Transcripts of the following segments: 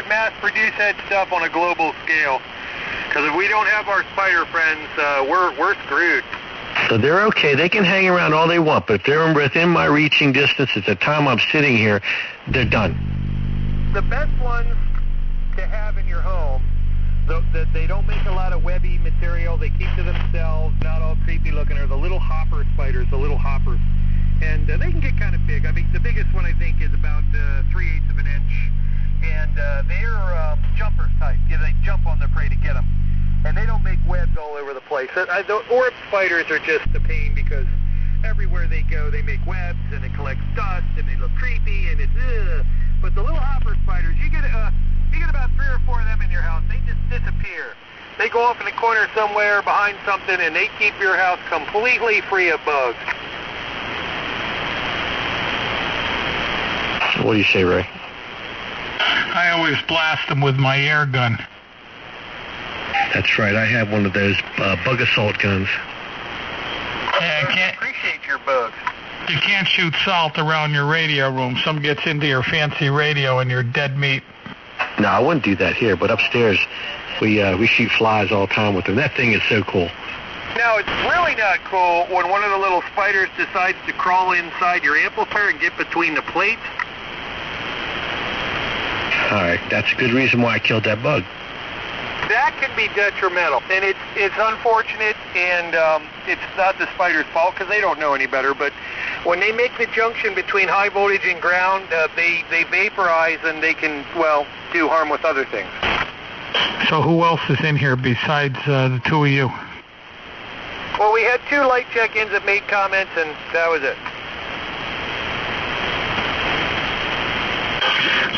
should mass produce that stuff on a global scale. Because if we don't have our spider friends, we're screwed. So they're okay. They can hang around all they want, but if they're within my reaching distance at the time I'm sitting here, they're done. The best ones to have in your home, they don't make a lot of webby material. They keep to themselves, not all creepy looking, are the little hopper spiders, the little hoppers. And they can get kind of big. I mean, the biggest one I think is about 3/8 of an inch. And they're jumpers type. You know, they jump on their prey to get them. And they don't make webs all over the place. The orb spiders are just a pain because everywhere they go, they make webs and it collects dust and they look creepy and it's But the little hopper spiders, you get about 3 or 4 of them in your house. They just disappear. They go off in a corner somewhere behind something and they keep your house completely free of bugs. What do you say, Ray? I always blast them with my air gun. That's right. I have one of those bug assault guns. I appreciate your bugs. You can't shoot salt around your radio room. Some gets into your fancy radio and you're dead meat. No, I wouldn't do that here, but upstairs we shoot flies all the time with them. That thing is so cool. Now, it's really not cool when one of the little spiders decides to crawl inside your amplifier and get between the plates. All right, that's a good reason why I killed that bug. That can be detrimental, and it's unfortunate, and it's not the spider's fault because they don't know any better, but when they make the junction between high voltage and ground, they vaporize and they can, well, do harm with other things. So who else is in here besides the two of you? Well, we had 2 light check-ins that made comments, and that was it.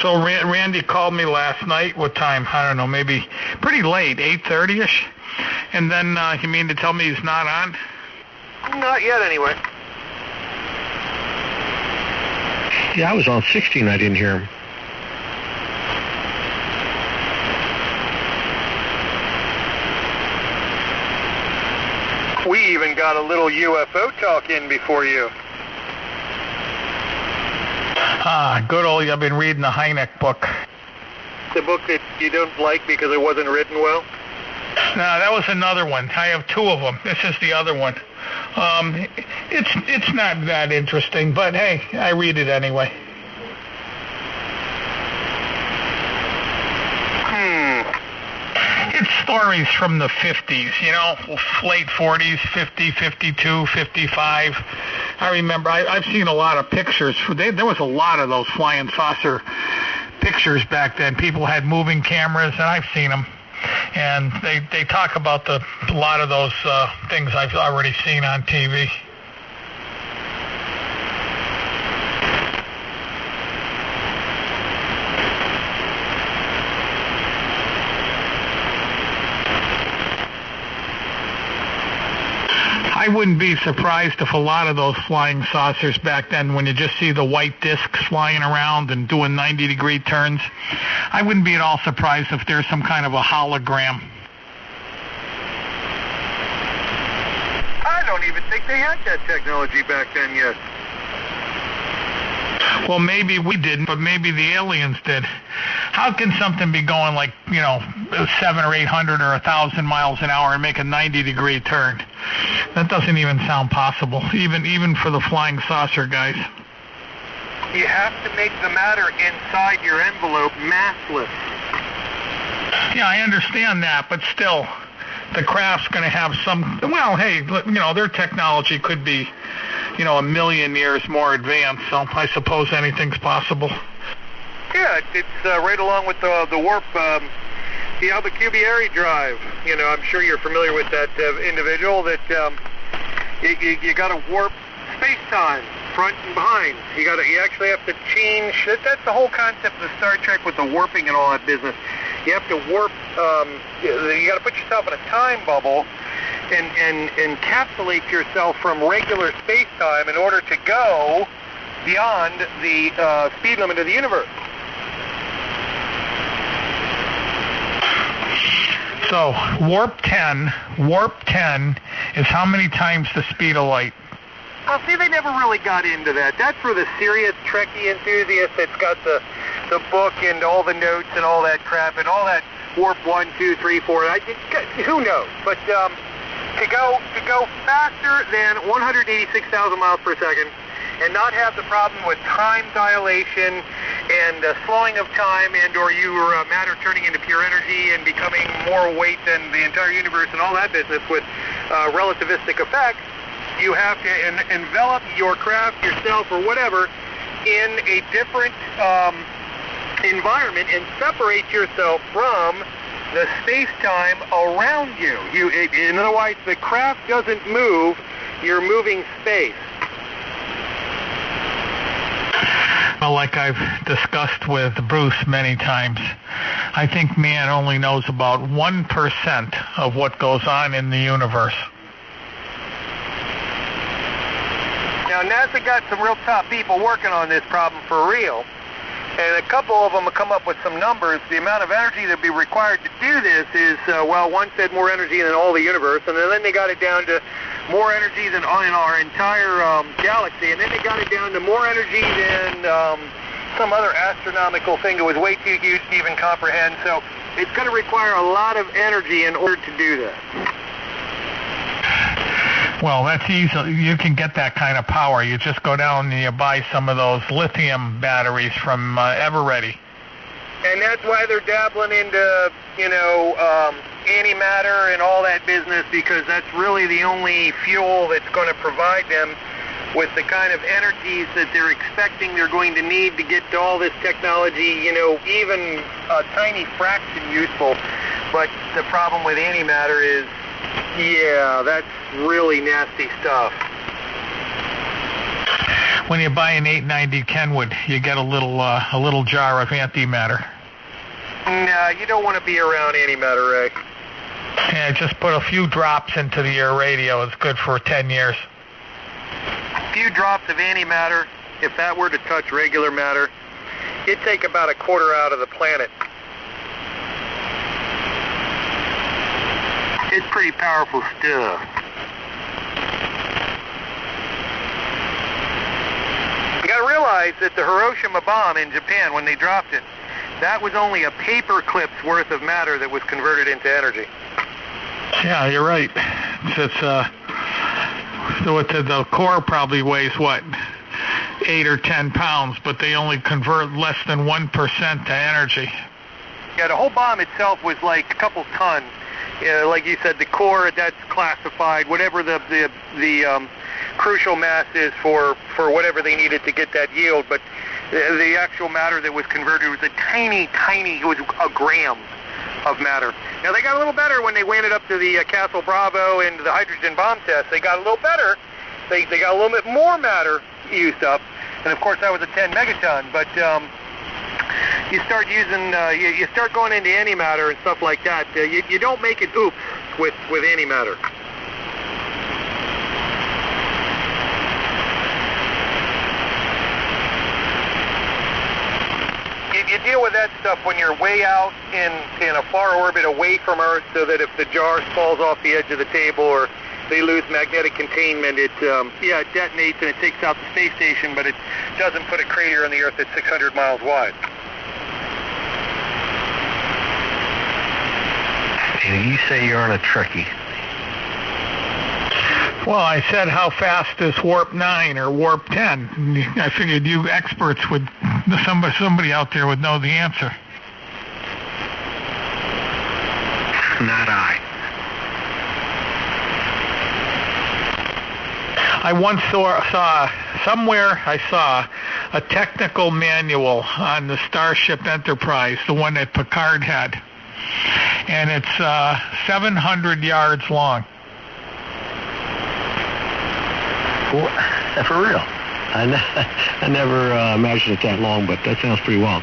So Randy called me last night. What time? I don't know, maybe pretty late, 8:30ish. And then you mean to tell me he's not on? Not yet, anyway. Yeah, I was on 60 and I didn't hear him. We even got a little UFO talk in before you. Good old, I've been reading the Hynek book. The book that you don't like because it wasn't written well? No, that was another one. I have 2 of them. This is the other one. It's not that interesting, but hey, I read it anyway. It's stories from the 50s, you know, late 40s, 50, 52, 55. I remember, I've seen a lot of pictures. There was a lot of those flying saucer pictures back then. People had moving cameras, and I've seen them. And they talk about a lot of those things I've already seen on TV. I wouldn't be surprised if a lot of those flying saucers back then, when you just see the white discs flying around and doing 90-degree turns, I wouldn't be at all surprised if there's some kind of a hologram. I don't even think they had that technology back then yet. Well, maybe we didn't, but maybe the aliens did. How can something be going like, 700 or 800 or 1,000 miles an hour and make a 90-degree turn? That doesn't even sound possible, even for the flying saucer guys. You have to make the matter inside your envelope massless. Yeah, I understand that, but still, the craft's going to have some, well, hey, their technology could be, a million years more advanced, so I suppose anything's possible. Yeah, it's right along with the warp, the Albuquerque drive. I'm sure you're familiar with that individual that you got to warp space-time, front and behind. You actually have to change. That's the whole concept of Star Trek with the warping and all that business. You have to warp. You got to put yourself in a time bubble and encapsulate yourself from regular space-time in order to go beyond the speed limit of the universe. So warp 10 is how many times the speed of light? Oh, see, they never really got into that. That's for the serious Trekkie enthusiast that's got the the book and all the notes and all that crap and all that warp 1, 2, 3, 4. Who knows? But to go faster than 186,000 miles per second and not have the problem with time dilation and slowing of time and or your matter turning into pure energy and becoming more weight than the entire universe and all that business with relativistic effects, you have to envelop your craft, yourself, or whatever in a different environment and separate yourself from the space-time around you. In other words, the craft doesn't move, you're moving space. Well, like I've discussed with Bruce many times, I think man only knows about 1% of what goes on in the universe. Now, NASA got some real top people working on this problem for real, and a couple of them have come up with some numbers. The amount of energy that would be required to do this is, one said more energy than all the universe, and then they got it down to more energy than in our entire galaxy, and then they got it down to more energy than some other astronomical thing that was way too huge to even comprehend. So it's going to require a lot of energy in order to do that. Well, that's easy. You can get that kind of power. You just go down and you buy some of those lithium batteries from Eveready. And that's why they're dabbling into, antimatter and all that business, because that's really the only fuel that's going to provide them with the kind of energies that they're expecting they're going to need to get to all this technology, even a tiny fraction useful. But the problem with antimatter is, that's really nasty stuff. When you buy an 890 Kenwood, you get a little jar of antimatter. No, you don't want to be around antimatter, Ray. Yeah, just put a few drops into your radio. It's good for 10 years. A few drops of antimatter, if that were to touch regular matter, it'd take about a quarter out of the planet. It's pretty powerful stuff. You got to realize that the Hiroshima bomb in Japan, when they dropped it, that was only a paper clip's worth of matter that was converted into energy. Yeah, you're right. The core probably weighs, 8 or 10 pounds, but they only convert less than 1% to energy. Yeah, the whole bomb itself was like a couple tons. Like you said, the core, that's classified, whatever the crucial mass is for whatever they needed to get that yield. But the actual matter that was converted was a tiny, it was a gram of matter. Now, they got a little better when they went it up to the Castle Bravo and the hydrogen bomb test. They got a little better. They got a little bit more matter used up. And, of course, that was a 10 megaton. But you start using, you start going into antimatter and stuff like that. You don't make it oops with antimatter. You deal with that stuff when you're way out in a far orbit away from Earth, so that if the jar falls off the edge of the table or they lose magnetic containment, it detonates and it takes out the space station, but it doesn't put a crater on the Earth that's 600 miles wide. You say you're on a Trekkie. Well, I said how fast is warp 9 or warp 10. I figured you experts would, somebody out there would know the answer. Not I. I once saw a technical manual on the Starship Enterprise, the one that Picard had, and it's 700 yards long. For real? I never imagined it that long, but that sounds pretty long.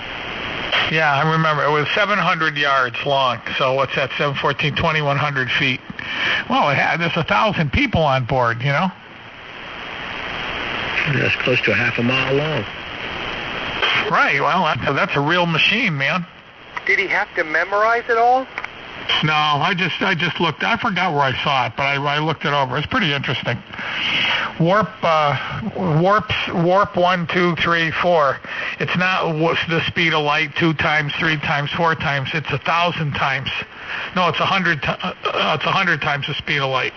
Yeah, I remember. It was 700 yards long. So what's that, 714, 2,100 feet. Well, there's 1,000 people on board, you know? That's close to a half a mile long. Right, well, that's a real machine, man. Did he have to memorize it all? No, I just looked. I forgot where I saw it, but I looked it over. It's pretty interesting. Warp 1, 2, 3, 4. It's not the speed of light 2 times, 3 times, 4 times. It's 1,000 times. No, it's 100. It's 100 times the speed of light.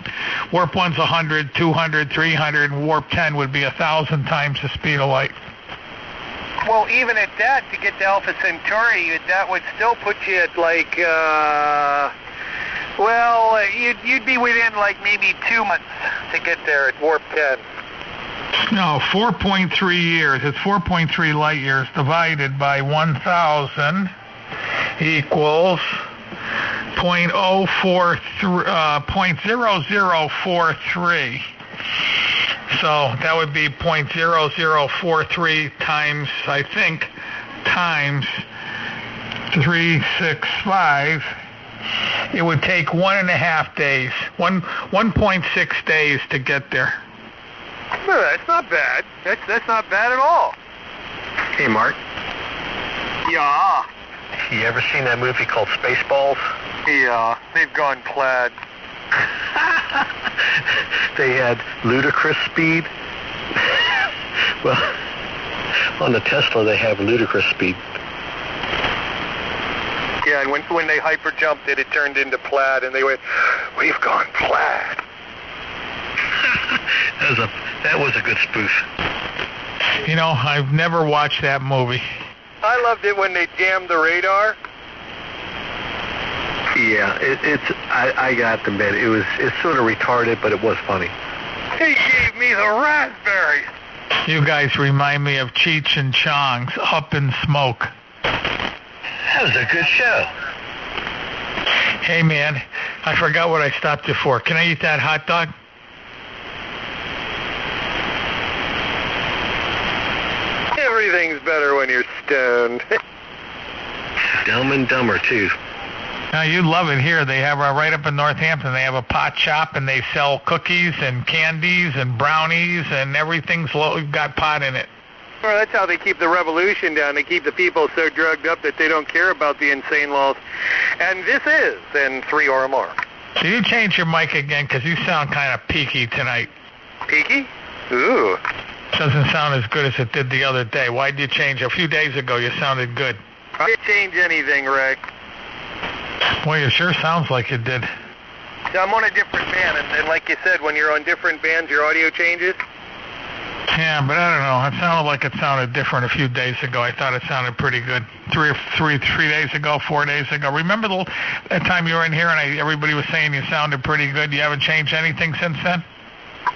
Warp 1's 100, 200, 300, and warp 10 would be 1,000 times the speed of light. Well, even at that, to get to Alpha Centauri, that would still put you at like, you'd be within like maybe 2 months to get there at warp 10. No, 4.3 years. It's 4.3 light years divided by 1,000 equals 0.0043. So that would be 0.0043 times, I think, times 365. It would take 1.5 days, 1.6 days to get there. No, that's not bad. That's not bad at all. Hey, Mark. Yeah. You ever seen that movie called Spaceballs? Yeah, they've gone plaid. They had ludicrous speed. Well, on the Tesla they have ludicrous speed. Yeah, and when they hyper jumped it turned into plaid, and they went, "We've gone plaid." That was a good spoof. You know, I've never watched that movie. I loved it when they jammed the radar. Yeah, I got to admit, it's sort of retarded, but it was funny. He gave me the raspberries. You guys remind me of Cheech and Chong's Up in Smoke. That was a good show. Hey, man, I forgot what I stopped you for. Can I eat that hot dog? Everything's better when you're stoned. Dumb and Dumber, too. Now, you'd love it here. They have right up in Northampton, they have a pot shop, and they sell cookies and candies and brownies, and everything's got pot in it. Well, that's how they keep the revolution down. They keep the people so drugged up that they don't care about the insane laws. And this is in 3 or more. Did you change your mic again? Because you sound kind of peaky tonight. Peaky? Ooh. Doesn't sound as good as it did the other day. Why did you change? A few days ago, you sounded good. I didn't change anything, Ray. Well, it sure sounds like it did. I'm on a different band, and like you said, when you're on different bands, your audio changes. Yeah, but I don't know. It sounded like it sounded different a few days ago. I thought it sounded pretty good. 3 days ago, 4 days ago. Remember that time you were in here and everybody was saying you sounded pretty good? You haven't changed anything since then?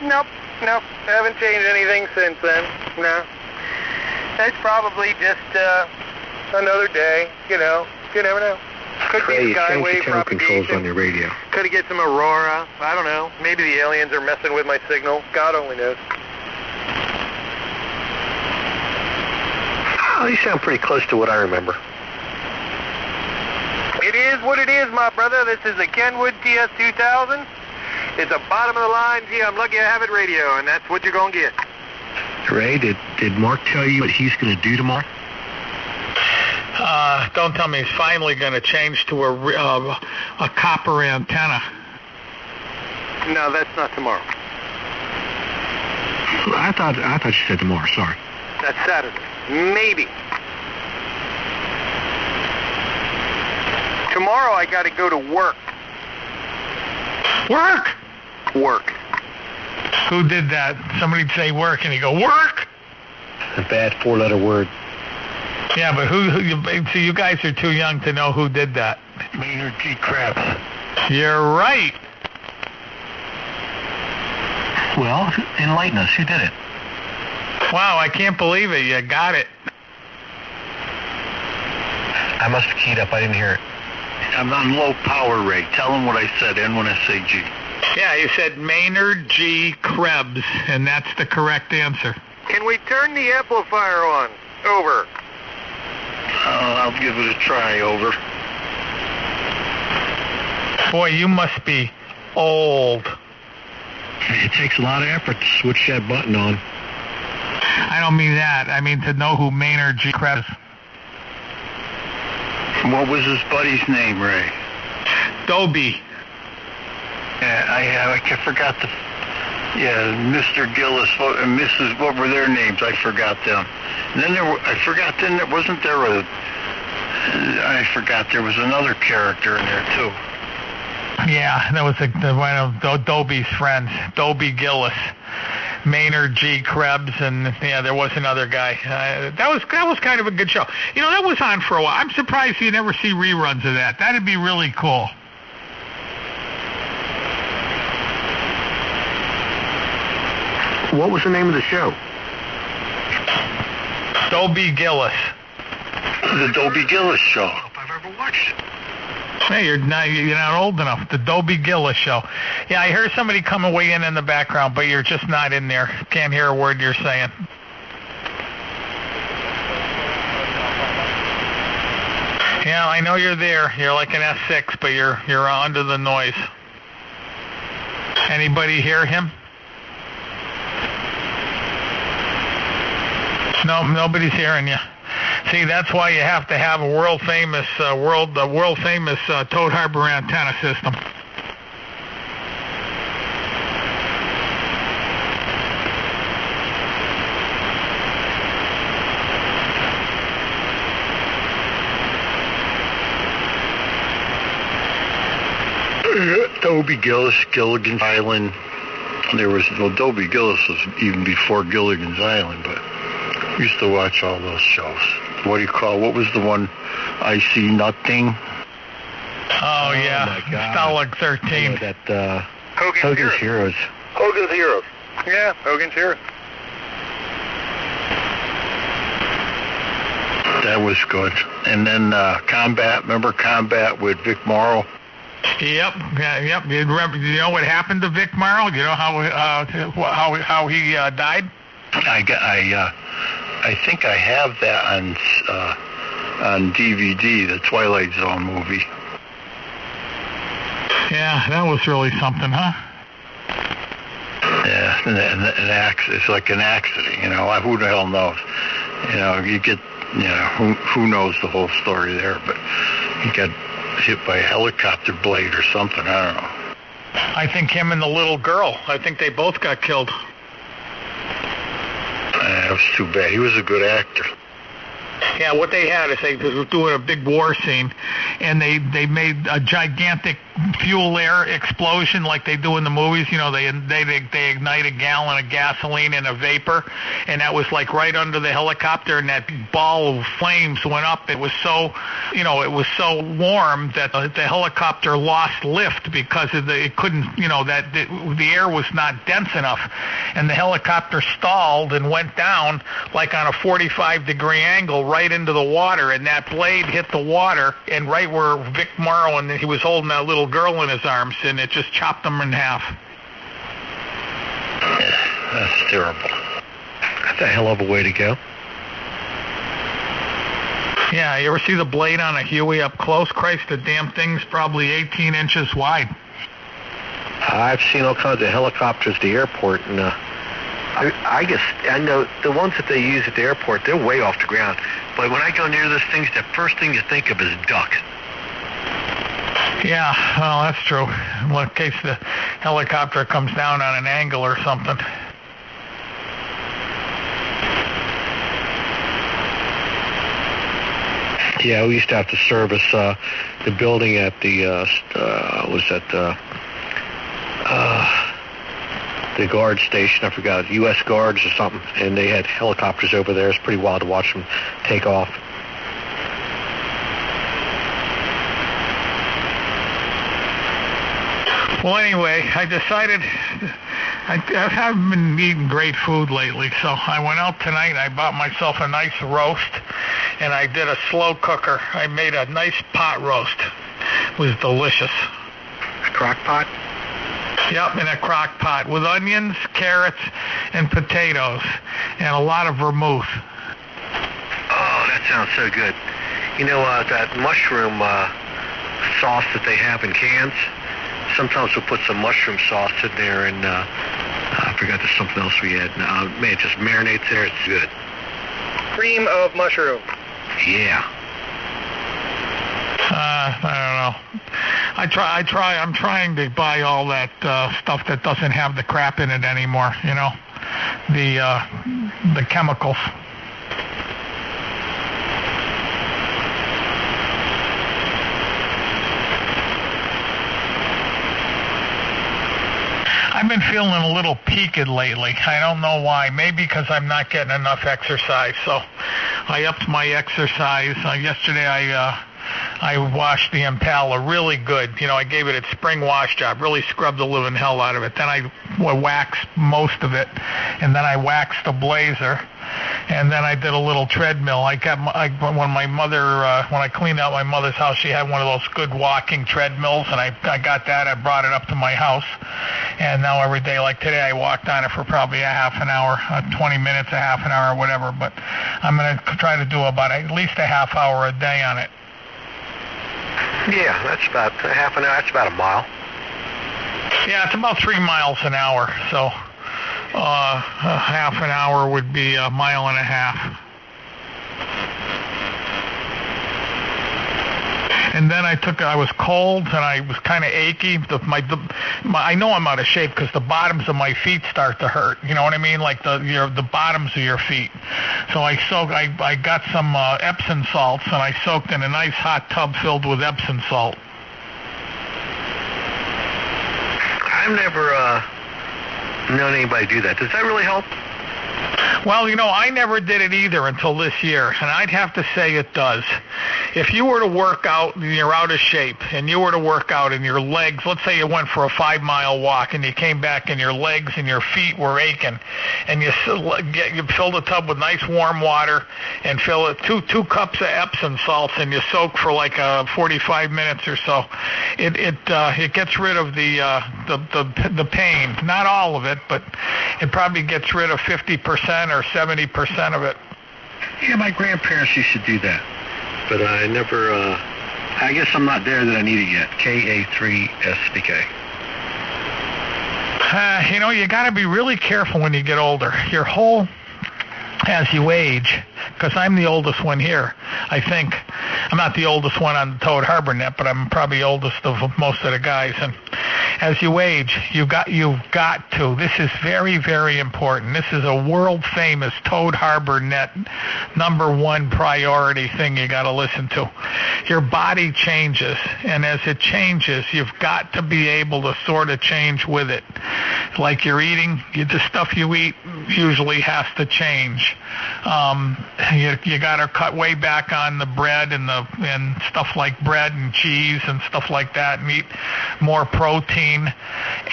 Nope. I haven't changed anything since then. No. It's probably just another day, you know. You never know. Could be skywave controls on your radio. Could get some aurora. I don't know. Maybe the aliens are messing with my signal. God only knows. Oh, you sound pretty close to what I remember. It is what it is, my brother. This is a Kenwood TS2000. It's a bottom-of-the-line, gee, I'm lucky I have it radio, and that's what you're going to get. Ray, did Mark tell you what he's going to do tomorrow? Don't tell me he's finally going to change to a copper antenna. No, that's not tomorrow. I thought you said tomorrow. Sorry. That's Saturday. Maybe. Tomorrow I got to go to work. Work? Work. Who did that? Somebody'd say work, and you go, work? A bad 4-letter word. Yeah, but so you guys are too young to know who did that. Maynard G. Krebs. You're right. Well, enlighten us. Who did it? Wow, I can't believe it. You got it. I must have keyed up. I didn't hear it. I'm on low power, Ray. Tell him what I said, N1SAG. Yeah, you said Maynard G. Krebs, and that's the correct answer. Can we turn the amplifier on? Over. I'll give it a try. Over. Boy, you must be old. It takes a lot of effort to switch that button on. I don't mean that. I mean to know who Maynard G. Krebs is. What was his buddy's name, Ray? Dobie. Yeah, I forgot the. Yeah, Mr. Gillis and Mrs. What were their names? I forgot them. And then I forgot. Then wasn't there a? I forgot there was another character in there too. Yeah, that was one of Dobie's friends, Dobie Gillis, Maynard G. Krebs, and yeah, there was another guy. That was kind of a good show. You know, that was on for a while. I'm surprised you never see reruns of that. That'd be really cool. What was the name of the show? Dobie Gillis. The Dobie Gillis Show. I don't know if I've ever watched it. Hey, you're not old enough. The Dobie Gillis Show. Yeah, I heard somebody come away in the background, but you're just not in there. Can't hear a word you're saying. Yeah, I know you're there. You're like an S6, but you're under the noise. Anybody hear him? No, nobody's hearing you. See, that's why you have to have a world famous Toad Harbor antenna system. Dobie Gillis, Gilligan's Island. Dobie Gillis was even before Gilligan's Island, but we used to watch all those shows. What was the one? I See Nothing. Oh yeah, my God. Stalag 13. That Hogan's Heroes. Hogan's Heroes. Yeah, Hogan's Heroes. That was good. And then Combat. Remember Combat with Vic Morrow? Yep. You remember? You know what happened to Vic Morrow? You know how he died? I think I have that on DVD, the Twilight Zone movie. Yeah, that was really something, huh? Yeah, it's like an accident, you know. Who the hell knows? You know, who knows the whole story there? But he got hit by a helicopter blade or something. I don't know. I think him and the little girl. I think they both got killed. That was too bad. He was a good actor. Yeah, what they had is they were doing a big war scene, and they made a gigantic fuel air explosion like they do in the movies. You know, they ignite a gallon of gasoline in a vapor, and that was like right under the helicopter, and that ball of flames went up. It was so warm that the helicopter lost lift because it couldn't, the air was not dense enough, and the helicopter stalled and went down like on a 45-degree angle right into the water, and that blade hit the water, and right where Vic Morrow, and he was holding that little girl in his arms, and it just chopped them in half. That's terrible. That's a hell of a way to go. Yeah, you ever see the blade on a Huey up close? Christ, the damn thing's probably 18 inches wide. I've seen all kinds of helicopters at the airport, and I know the ones that they use at the airport, they're way off the ground. But when I go near those things, the first thing you think of is ducks. Yeah, well, that's true. Well, in case the helicopter comes down on an angle or something. Yeah, we used to have to service the building at the the guard station. I forgot, U.S. Guards or something, and they had helicopters over there. It's pretty wild to watch them take off. Well, anyway, I decided I haven't been eating great food lately, so I went out tonight and I bought myself a nice roast, and I did a slow cooker. I made a nice pot roast. It was delicious. A crock pot? Yep, in a crock pot with onions, carrots, and potatoes, and a lot of vermouth. Oh, that sounds so good. You know, that mushroom sauce that they have in cans, sometimes we'll put some mushroom sauce in there, and I forgot there's something else we had. Man, it just marinates there. It's good. Cream of mushroom. Yeah. I don't know. I'm trying to buy all that stuff that doesn't have the crap in it anymore, the chemicals. I've been feeling a little peaked lately. I don't know why. Maybe because I'm not getting enough exercise. So I upped my exercise. Yesterday I washed the Impala really good. I gave it its spring wash job, really scrubbed the living hell out of it. Then I waxed most of it, and then I waxed the Blazer, and then I did a little treadmill. When I cleaned out my mother's house, she had one of those good walking treadmills, and I got that. I brought it up to my house, and now every day, like today, I walked on it for probably a half an hour, 20 minutes, a half an hour, whatever. But I'm going to try to do about at least a half hour a day on it. Yeah, that's about a half an hour. That's about a mile. Yeah, it's about 3 miles an hour. So half an hour would be a mile and a half. And then I was cold and I was kind of achy. I know I'm out of shape because the bottoms of my feet start to hurt. You know what I mean? Like the bottoms of your feet. So I got some Epsom salts and I soaked in a nice hot tub filled with Epsom salt. I've never known anybody do that. Does that really help? Well, I never did it either until this year, and I'd have to say it does. If you were to work out and you're out of shape, and you were to work out and your legs, let's say you went for a 5-mile walk and you came back and your legs and your feet were aching, and you fill the tub with nice warm water and fill it 2 cups of Epsom salts and you soak for like 45 minutes or so, it gets rid of the pain. Not all of it, but it probably gets rid of 50% or 70% of it. Yeah, my grandparents used to do that, but I never, I guess I'm not there that I need it yet. Ka3SBK. You got to be really careful when you get older. Your whole, as you age, because I'm the oldest one here, I think. I'm not the oldest one on the Toad Harbor net, but I'm probably oldest of most of the guys. And as you age, you've got to. This is very, very important. This is a world famous Toad Harbor net #1 priority thing you got to listen to. Your body changes, and as it changes, you've got to be able to sort of change with it. Like you're eating, the stuff you eat usually has to change. You got to cut way back on the bread and stuff like bread and cheese and stuff like that, and eat more protein.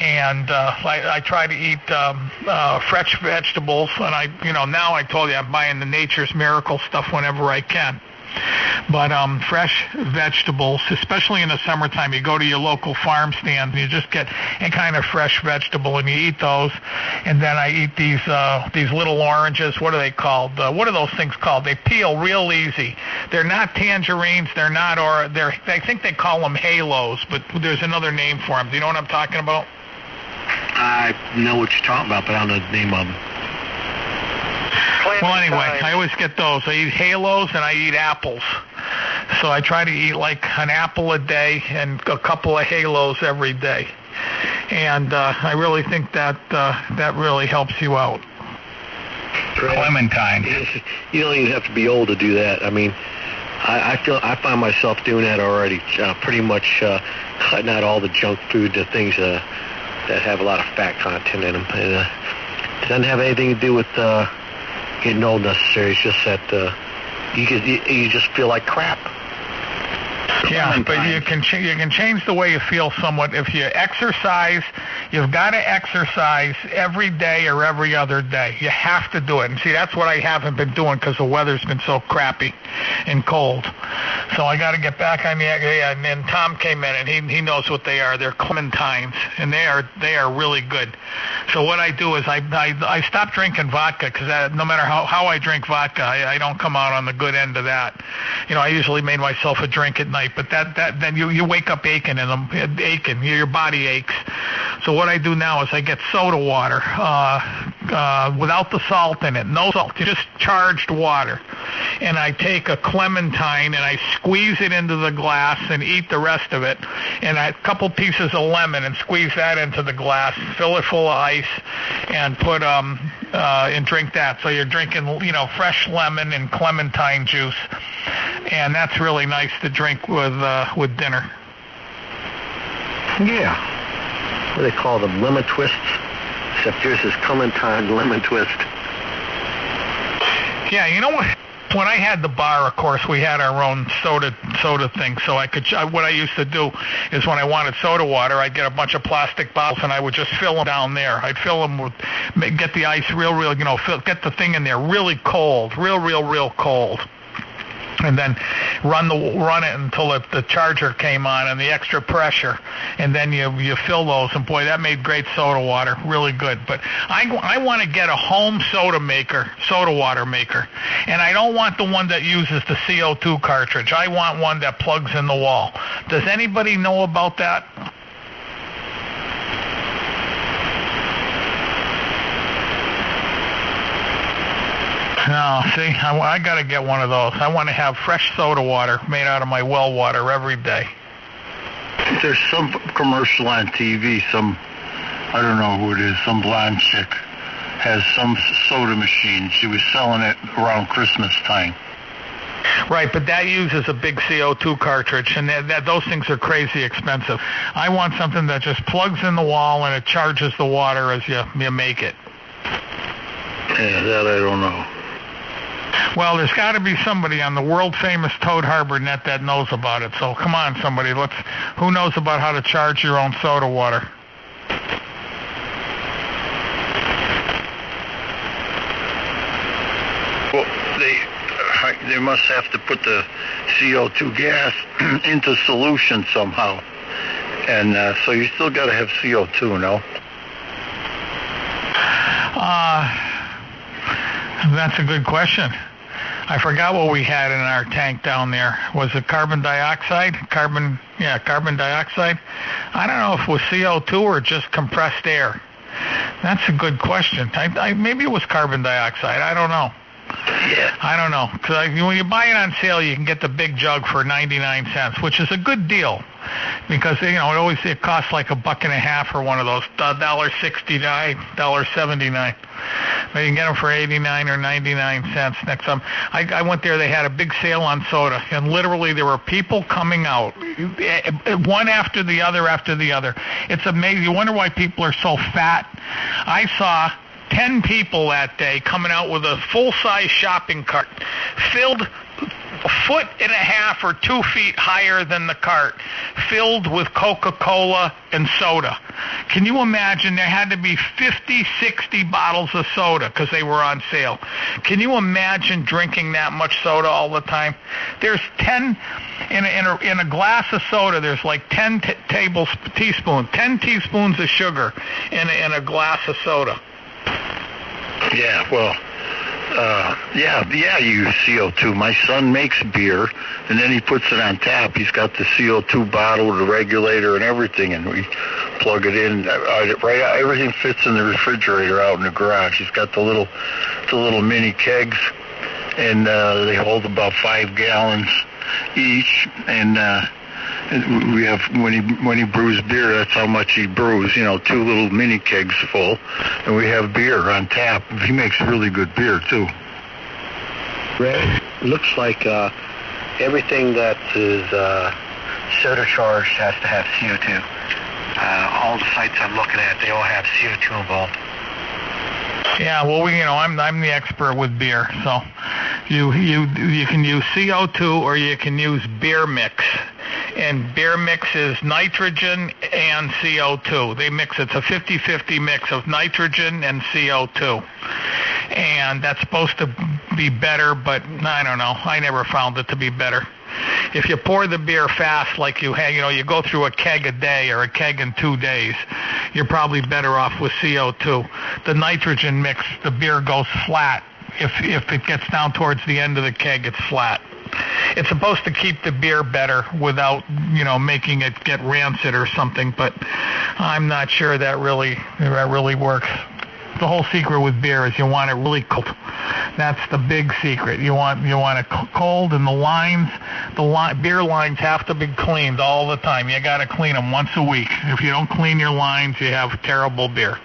And I try to eat fresh vegetables, and now I told you I'm buying the Nature's Miracle stuff whenever I can. But fresh vegetables, especially in the summertime, you go to your local farm stand and you just get a kind of fresh vegetable and you eat those. And then I eat these little oranges. What are they called? What are those things called? They peel real easy. They're not tangerines. They're not, or I think they call them halos, but there's another name for them. Do you know what I'm talking about? I know what you're talking about, but I don't know the name of them. Well, anyway, I always get those. I eat halos and I eat apples. So I try to eat like an apple a day and a couple of halos every day. And I really think that really helps you out. Clementine. You don't even have to be old to do that. I mean, I find myself doing that already, pretty much cutting out all the junk food, the things that have a lot of fat content in them. And it doesn't have anything to do with getting old necessarily. It's just that you just feel like crap. Yeah, but you can change the way you feel somewhat. If you exercise, you've got to exercise every day or every other day. You have to do it. And see, that's what I haven't been doing because the weather's been so crappy and cold. So I got to get back on the exercise. And then Tom came in, and he knows what they are. They're clementines, and they are really good. So what I do is I stop drinking vodka because no matter how I drink vodka, I don't come out on the good end of that. I usually made myself a drink at night, but then you wake up aching your body aches. So what I do now is I get soda water, without the salt in it, no salt, just charged water. And I take a clementine and I squeeze it into the glass and eat the rest of it. And a couple pieces of lemon and squeeze that into the glass, fill it full of ice, and put and drink that. So you're drinking, fresh lemon and clementine juice, and that's really nice to drink with dinner. Yeah. What do they call them? Lemon twists? Except yours is clementine lemon twist. Yeah, you know what? When I had the bar, of course, we had our own soda thing. So what I used to do is when I wanted soda water, I'd get a bunch of plastic bottles and I would just fill them down there. I'd fill them with, get the ice real, get the thing in there really cold, real cold. And then run it until the charger came on and the extra pressure, and then you fill those, and boy, that made great soda water, really good. But I want to get a home soda water maker, and I don't want the one that uses the CO2 cartridge. I want one that plugs in the wall. Does anybody know about that? No, see, I got to get one of those. I want to have fresh soda water made out of my well water every day. There's some commercial on TV, I don't know who it is, some blonde chick has some soda machine. She was selling it around Christmas time. Right, but that uses a big CO2 cartridge, and those things are crazy expensive. I want something that just plugs in the wall and it charges the water as you make it. Yeah, that I don't know. Well, there's got to be somebody on the world-famous Toad Harbor net that knows about it. So come on, somebody. Who knows about how to charge your own soda water? Well, they must have to put the CO2 gas into solution somehow. And so you still got to have CO2, no? That's a good question. I forgot what we had in our tank down there. Was it carbon dioxide? Carbon dioxide. I don't know if it was CO2 or just compressed air. That's a good question. Maybe it was carbon dioxide. I don't know. Yeah. I don't know. Because when you buy it on sale, you can get the big jug for 99 cents, which is a good deal. Because it costs like $1.50 for one of those, $1.69, $1.79. But you can get them for 89 or 99 cents next time. I went there, they had a big sale on soda, and literally there were people coming out, one after the other. It's amazing. You wonder why people are so fat. I saw 10 people that day coming out with a full-size shopping cart filled a foot and a half or 2 feet higher than the cart, filled with Coca-Cola and soda. Can you imagine? There had to be 50, 60 bottles of soda because they were on sale. Can you imagine drinking that much soda all the time? There's 10 in a glass of soda. There's like 10 teaspoons of sugar in a glass of soda. Yeah, well, you use CO2. My son makes beer, and then he puts it on tap. He's got the CO2 bottle with the regulator and everything, and we plug it in. Everything fits in the refrigerator out in the garage. He's got the little mini kegs, and they hold about 5 gallons each, and we have when he brews beer, that's how much he brews. 2 little mini kegs full, and we have beer on tap. He makes really good beer too. Ray, looks like everything that is soda charged has to have CO2. All the sites I'm looking at, they all have CO2 involved. Yeah, well, I'm the expert with beer, so you can use CO2 or you can use beer mix. And beer mix is nitrogen and CO2. They mix. It's a 50-50 mix of nitrogen and CO2. And that's supposed to be better, but I don't know. I never found it to be better. If you pour the beer fast, like you go through a keg a day or a keg in 2 days, you're probably better off with CO2. The nitrogen mix, the beer goes flat. If it gets down towards the end of the keg, it's flat. It's supposed to keep the beer better without, making it get rancid or something, but I'm not sure that really works. The whole secret with beer is you want it really cold. That's the big secret. You want it cold, and beer lines have to be cleaned all the time. You got to clean them once a week. If you don't clean your lines, you have terrible beer.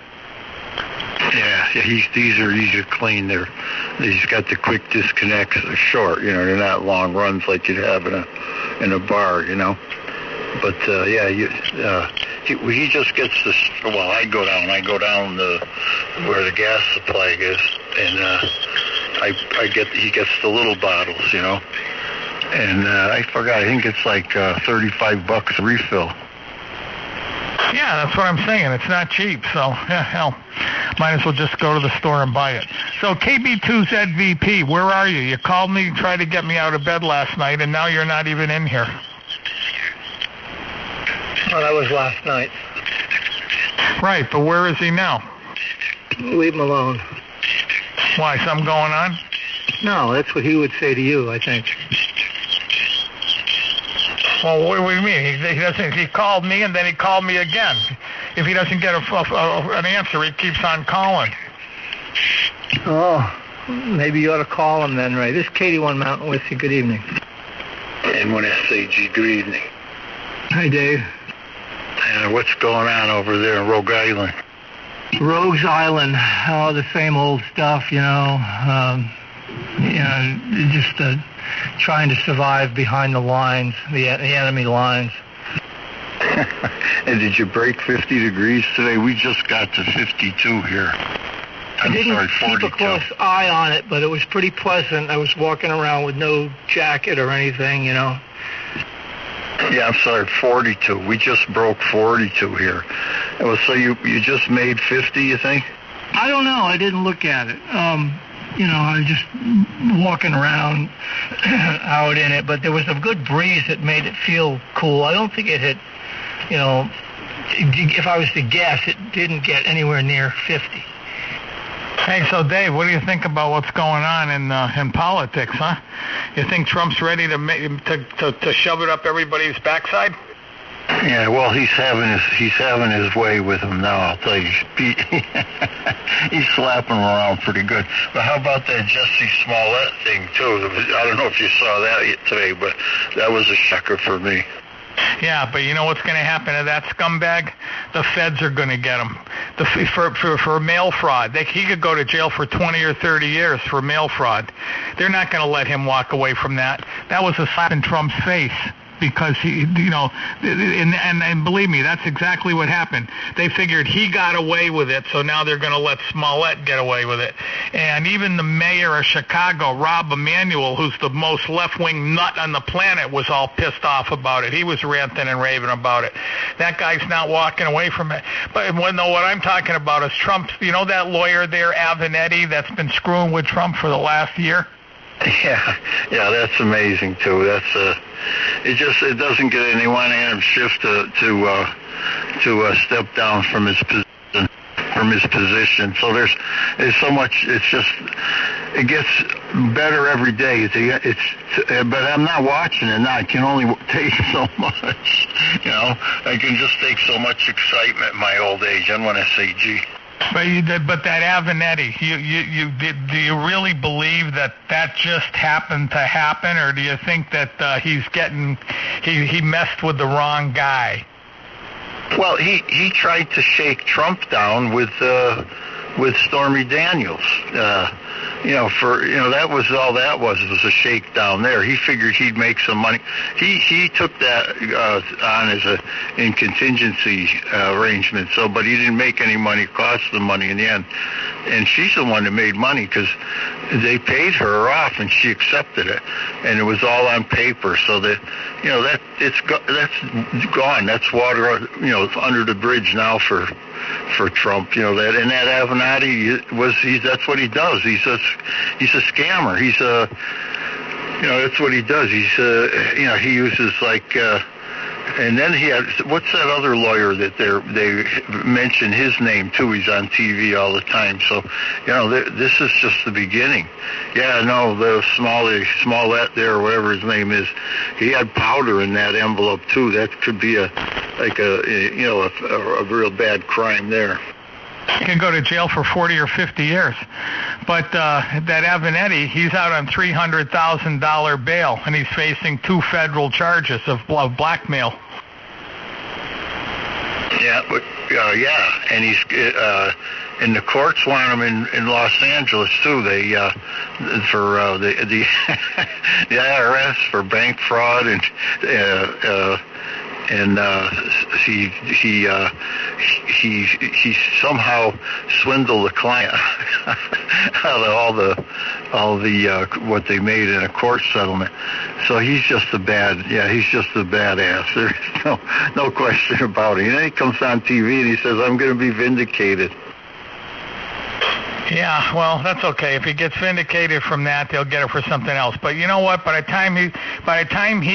Yeah, these are easy to clean. He's got the quick disconnects. They're short, they're not long runs like you'd have in a bar, But he just gets this. Well, I go down where the gas supply is, and he gets the little bottles, And I forgot. I think it's like $35 a refill. Yeah, that's what I'm saying. It's not cheap, so yeah, hell, might as well just go to the store and buy it. So KB2ZVP, where are you? You called me, tried to get me out of bed last night, and now you're not even in here. Well, that was last night. Right, but where is he now? Leave him alone. Why, something going on? No, that's what he would say to you, I think. Well, what do you mean? He doesn't. He called me, and then he called me again. If he doesn't get an answer, he keeps on calling. Oh, maybe you ought to call him then, Ray. This is Katie One Mountain with you. Good evening. And when SAG, good evening. Hi, Dave. What's going on over there in Rogue Island? Rogues Island. Oh, the same old stuff, just trying to survive behind the lines, the enemy lines. And did you break 50 degrees today? We just got to 52 here. I didn't keep a close eye on it, but it was pretty pleasant. I was walking around with no jacket or anything, Yeah, I'm sorry, 42. We just broke 42 here. So you just made 50, you think? I don't know. I didn't look at it. I was just walking around out in it, but there was a good breeze that made it feel cool. I don't think it had, if I was to guess, it didn't get anywhere near 50. Hey, so Dave, what do you think about what's going on in politics, huh? You think Trump's ready to shove it up everybody's backside? Yeah, well, he's having his way with him now. I'll tell you, he's slapping him around pretty good. But how about that Jesse Smollett thing too? I don't know if you saw that today, but that was a shocker for me. Yeah, but you know what's going to happen to that scumbag? The feds are going to get him for mail fraud. He could go to jail for 20 or 30 years for mail fraud. They're not going to let him walk away from that. That was a slap in Trump's face. Because he, and believe me, that's exactly what happened. They figured he got away with it, so now they're going to let Smollett get away with it. And even the mayor of Chicago, Rob Emanuel, who's the most left-wing nut on the planet, was all pissed off about it. He was ranting and raving about it. That guy's not walking away from it. But what I'm talking about is Trump. You know that lawyer there, Avenatti, that's been screwing with Trump for the last year? Yeah, that's amazing too. It doesn't get anyone Adam Schiff to step down from his position. So there's so much. It gets better every day. But I'm not watching it now. I can only take so much. I can just take so much excitement in my old age. I'm gonna say, gee. But that Avenatti, do you really believe that just happened to happen, or do you think that he messed with the wrong guy? Well, he tried to shake Trump down with Stormy Daniels. That was all that was a shakedown there. He figured he'd make some money. He took that on as in contingency arrangement. But he didn't make any money. It cost them money in the end. And she's the one that made money because they paid her off and she accepted it, and it was all on paper. So that that's gone. That's water under the bridge now for Trump, that Avenatti that's what he does. He's a scammer. That's what he does. He uses and then he had, what's that other lawyer that they mention his name too? He's on TV all the time. So, this is just the beginning. Yeah, no, the Smollett there, or whatever his name is, he had powder in that envelope too. That could be a real bad crime there. He can go to jail for 40 or 50 years. But that Avenatti, he's out on $300,000 bail, and he's facing 2 federal charges of blackmail. Yeah, but and he's and the courts want him in Los Angeles too. They for the the IRS for bank fraud and he somehow swindled the client out of all the what they made in a court settlement. So he's just a badass. There's no question about it. And then he comes on TV and he says, "I'm going to be vindicated." Yeah, well, that's okay. If he gets vindicated from that, they'll get it for something else. But you know what? By the time he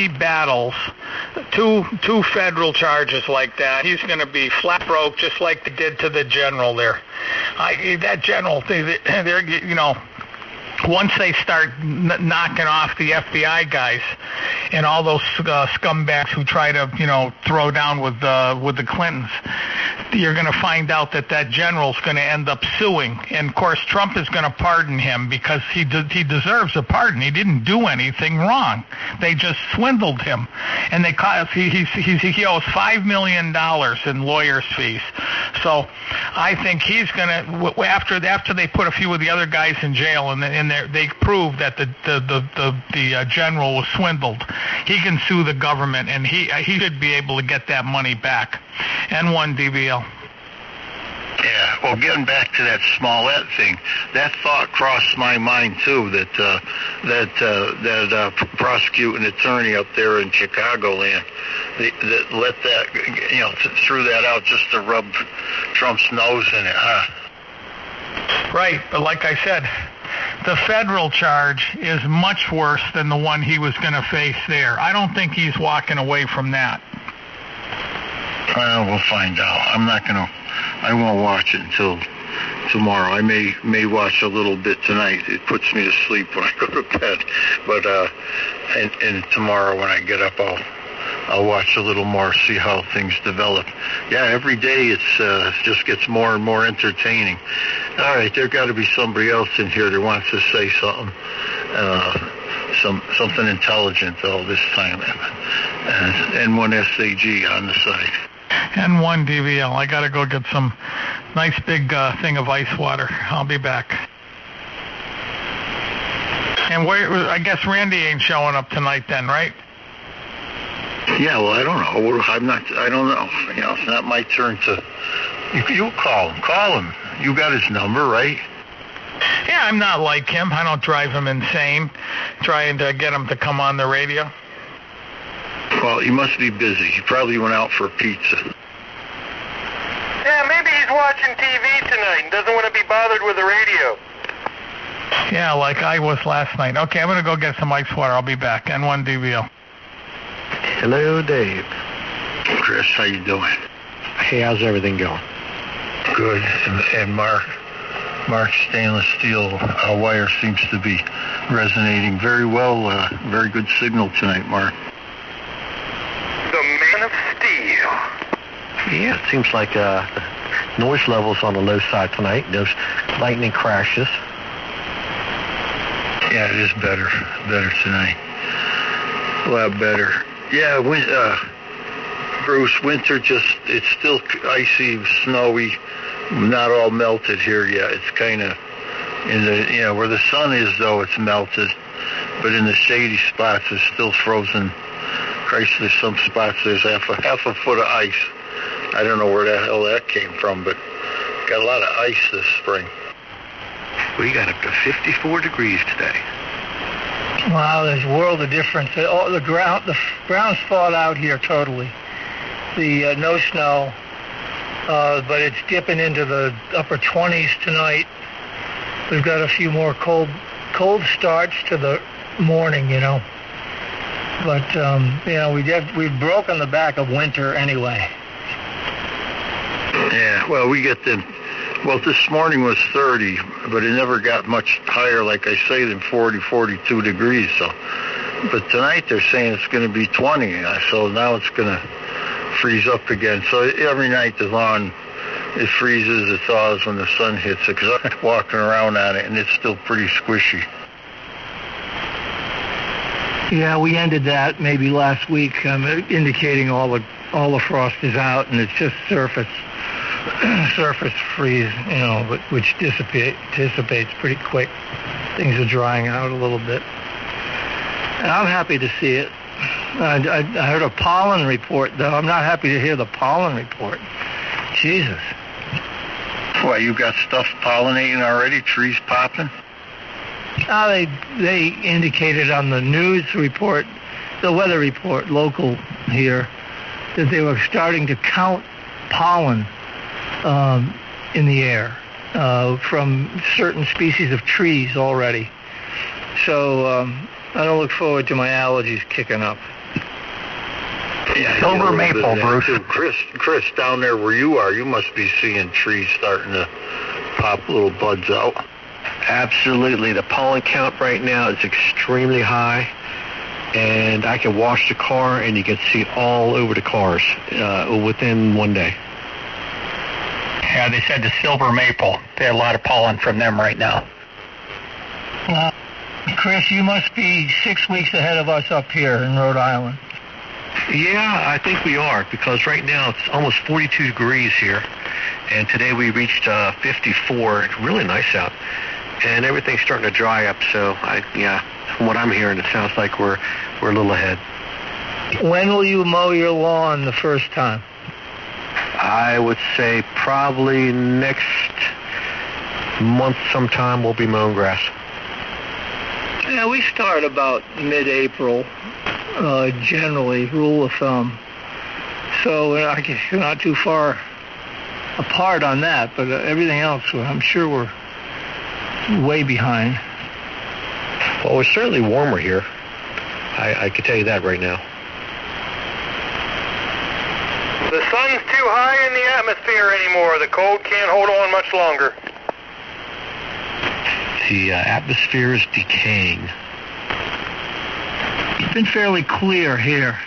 battles two federal charges like that, he's going to be flat broke, just like they did to the general there. That general, they're once they start knocking off the FBI guys and all those scumbags who try to, throw down with the Clintons, you're going to find out that general's going to end up suing. And, of course, Trump is going to pardon him because he deserves a pardon. He didn't do anything wrong. They just swindled him. And he owes $5 million in lawyer's fees. So I think he's going to, after they put a few of the other guys in jail and they prove that the general was swindled, he can sue the government, and he should be able to get that money back. N1 DBL. Yeah, well, getting back to that Smollett thing, that thought crossed my mind too. That prosecuting attorney up there in Chicagoland, that let that threw that out just to rub Trump's nose in it, huh? Right, but like I said, the federal charge is much worse than the one he was going to face there. I don't think he's walking away from that. Well, we'll find out. I won't watch it until tomorrow. I may watch a little bit tonight. It puts me to sleep when I go to bed. But and tomorrow when I get up, I'll watch a little more, see how things develop. Yeah, every day it's just gets more and more entertaining. All right, there got to be somebody else in here that wants to say something, something intelligent all this time. N1 SAG on the side. N1 DVL. I got to go get some nice big thing of ice water. I'll be back. And I guess Randy ain't showing up tonight then, right? Yeah, well, I don't know. I don't know. It's not my turn to. You call him. Call him. You got his number, right? Yeah, I'm not like him. I don't drive him insane trying to get him to come on the radio. Well, he must be busy. He probably went out for pizza. Yeah, maybe he's watching TV tonight and doesn't want to be bothered with the radio. Yeah, like I was last night. Okay, I'm going to go get some ice water. I'll be back. N1 DVL. Hello, Dave. Chris, how you doing? Hey, how's everything going? Good. And Mark's stainless steel wire seems to be resonating very well. Very good signal tonight, Mark. The man of steel. Yeah, it seems like noise levels on the low side tonight. Those lightning crashes. Yeah, it is better tonight. A lot better. Yeah, Bruce, winter it's still icy, snowy, not all melted here yet. It's kind of in the, where the sun is though, it's melted, but in the shady spots it's still frozen. Christ, there's some spots there's half a foot of ice. I don't know where the hell that came from, but got a lot of ice this spring. We got up to 54 degrees today. Wow, there's a world of difference. The ground's thawed out here totally. The no snow, but it's dipping into the upper 20s tonight. We've got a few more cold starts to the morning, But we've broken the back of winter anyway. Yeah, well, we get them. Well, this morning was 30, but it never got much higher, like I say, than 40, 42 degrees. So, but tonight they're saying it's going to be 20, so now it's going to freeze up again. So every night the lawn it freezes, it thaws when the sun hits it, because I'm walking around on it, and it's still pretty squishy. Yeah, we ended that maybe last week, indicating all the frost is out, and it's just surface freeze, which dissipates pretty quick. Things are drying out a little bit. And I'm happy to see it. I heard a pollen report, though. I'm not happy to hear the pollen report. Jesus. What, you got stuff pollinating already? Trees popping? They indicated on the news report, the weather report, local here, that they were starting to count pollen in the air from certain species of trees already. So I don't look forward to my allergies kicking up. Yeah, Silver maple, Bruce. Chris, down there where you are, you must be seeing trees starting to pop little buds out. Absolutely. The pollen count right now is extremely high, and I can wash the car, and you can see it all over the cars within one day. Yeah, they said the silver maple. They had a lot of pollen from them right now. Chris, you must be 6 weeks ahead of us up here in Rhode Island. Yeah, I think we are, because right now it's almost 42 degrees here, and today we reached 54. It's really nice out, and everything's starting to dry up. So, from what I'm hearing, it sounds like we're a little ahead. When will you mow your lawn the first time? I would say probably next month sometime we'll be mowing grass. Yeah, we start about mid-April, generally, rule of thumb. So I guess you're not too far apart on that, but everything else, I'm sure we're way behind. Well, it's certainly warmer here. I can tell you that right now. The sun's too high in the atmosphere anymore. The cold can't hold on much longer. The atmosphere is decaying. It's been fairly clear here.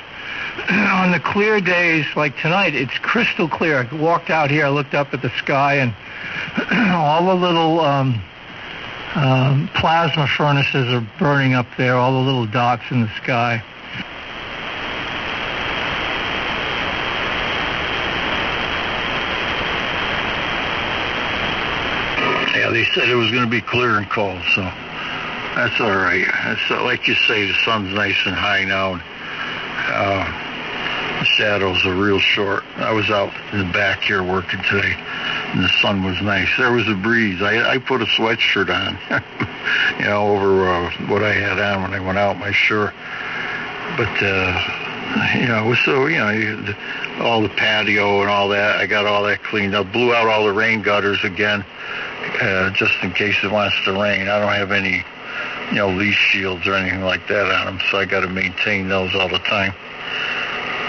On the clear days like tonight, it's crystal clear. I walked out here, I looked up at the sky, and all the little plasma furnaces are burning up there, all the little dots in the sky. Yeah, they said it was going to be clear and cold, so that's all right. It's, like you say, the sun's nice and high now, and the shadows are real short. I was out in the back here working today, and the sun was nice. There was a breeze. I put a sweatshirt on, over what I had on when I went out, my shirt. But, all the patio and all that, I got all that cleaned up. Blew out all the rain gutters again, just in case it wants to rain. I don't have any, leaf shields or anything like that on them, so I got to maintain those all the time.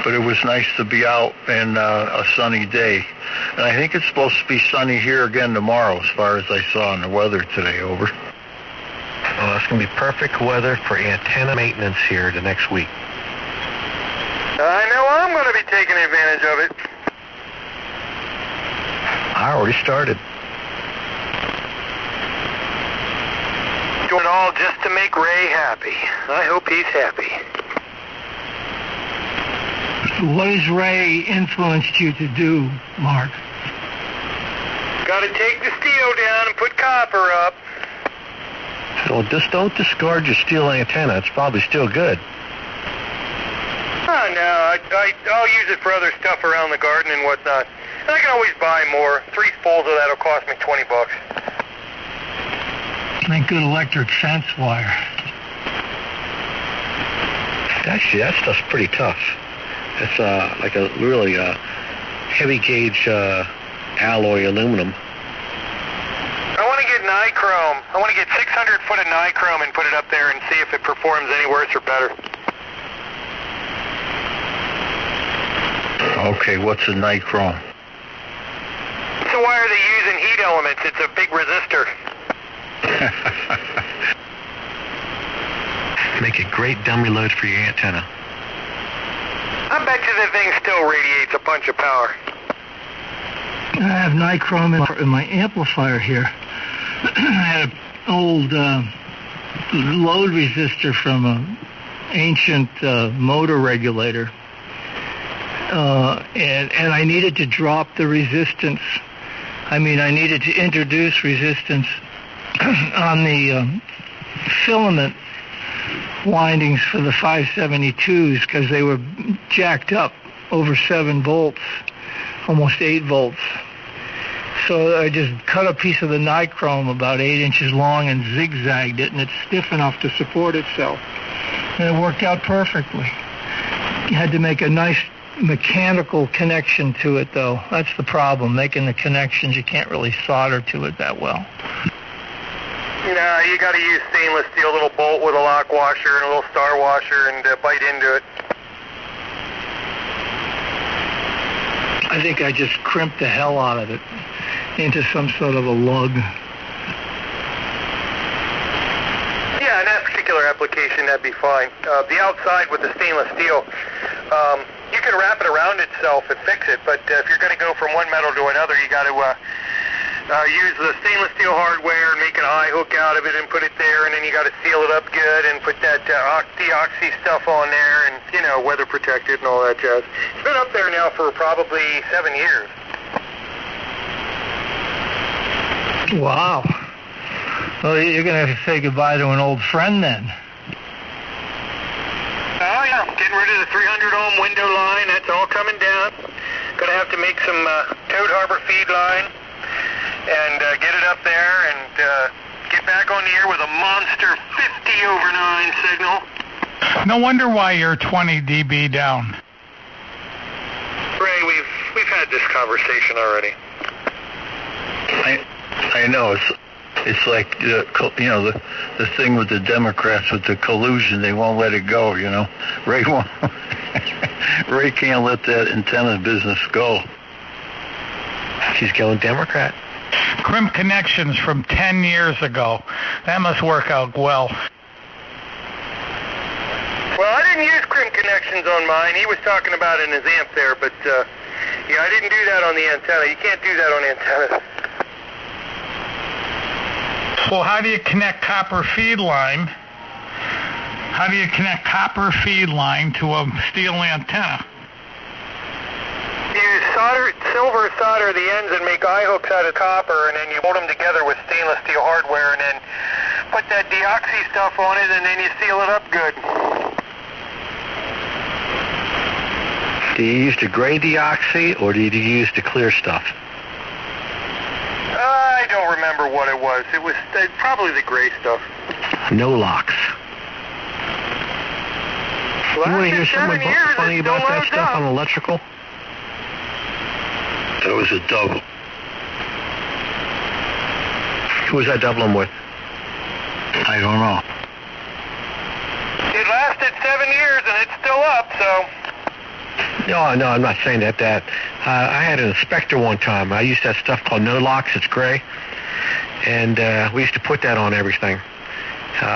But it was nice to be out and a sunny day. And I think it's supposed to be sunny here again tomorrow, as far as I saw in the weather today. Over. Well, it's going to be perfect weather for antenna maintenance here the next week. I know I'm going to be taking advantage of it. I already started. Doing it all just to make Ray happy. I hope he's happy. What has Ray influenced you to do, Mark? Got to take the steel down and put copper up. Well, just don't discard your steel antenna. It's probably still good. Oh, no, I'll use it for other stuff around the garden and whatnot. And I can always buy more. 3 spools of that will cost me $20. Make good electric fence wire. Actually, that stuff's pretty tough. It's like a really heavy gauge alloy aluminum. I want to get nichrome. I want to get 600 foot of nichrome and put it up there and see if it performs any worse or better. Okay, what's a nichrome? It's a wire they use in heat elements. It's a big resistor. Make a great dummy load for your antenna. I bet you the thing still radiates a bunch of power. I have nichrome in my amplifier here. I had an old load resistor from an ancient motor regulator, and I needed to drop the resistance. I needed to introduce resistance on the filament windings for the 572s because they were jacked up over 7 volts, almost 8 volts. So I just cut a piece of the nichrome about 8 inches long and zigzagged it, and it's stiff enough to support itself. And it worked out perfectly. You had to make a nice mechanical connection to it, though. That's the problem, making the connections. You can't really solder to it that well. No, you got to use stainless steel, little bolt with a lock washer and a little star washer, and bite into it. I think I just crimped the hell out of it into some sort of a lug. Yeah, in that particular application, that'd be fine. The outside with the stainless steel, you can wrap it around itself and fix it, but if you're going to go from one metal to another, you got to use the stainless steel hardware and make an eye hook out of it and put it there, and then you got to seal it up good and put that deoxy stuff on there, and weather protected and all that jazz. It's been up there now for probably 7 years. Wow. Well, you're going to have to say goodbye to an old friend then. Oh yeah, getting rid of the 300 ohm window line. That's all coming down. Going to have to make some Toad Harbor feed line and get it up there and get back on the air with a monster 50/9 signal. No wonder why you're 20 dB down. Ray, we've had this conversation already. I know it's like the thing with the Democrats with the collusion. They won't let it go. Ray won't. Ray can't let that antenna business go. She's going Democrat. Crimp connections from 10 years ago. That must work out well. Well, I didn't use crimp connections on mine. He was talking about in his amp there, but yeah, I didn't do that on the antenna. You can't do that on antennas. Well, how do you connect copper feed line? How do you connect copper feed line to a steel antenna? You silver solder the ends and make eye hooks out of copper, and then you hold them together with stainless steel hardware, and then put that deoxy stuff on it, and then you seal it up good. Do you use the gray deoxy, or do you use the clear stuff? I don't remember what it was. It was probably the gray stuff. No locks. Well, You want to hear something funny about that stuff on electrical? That was a double. Who was I doubling with? I don't know. It lasted 7 years, and it's still up, so... No, I'm not saying that. I had an inspector one time. I used that stuff called no locks. It's gray. And we used to put that on everything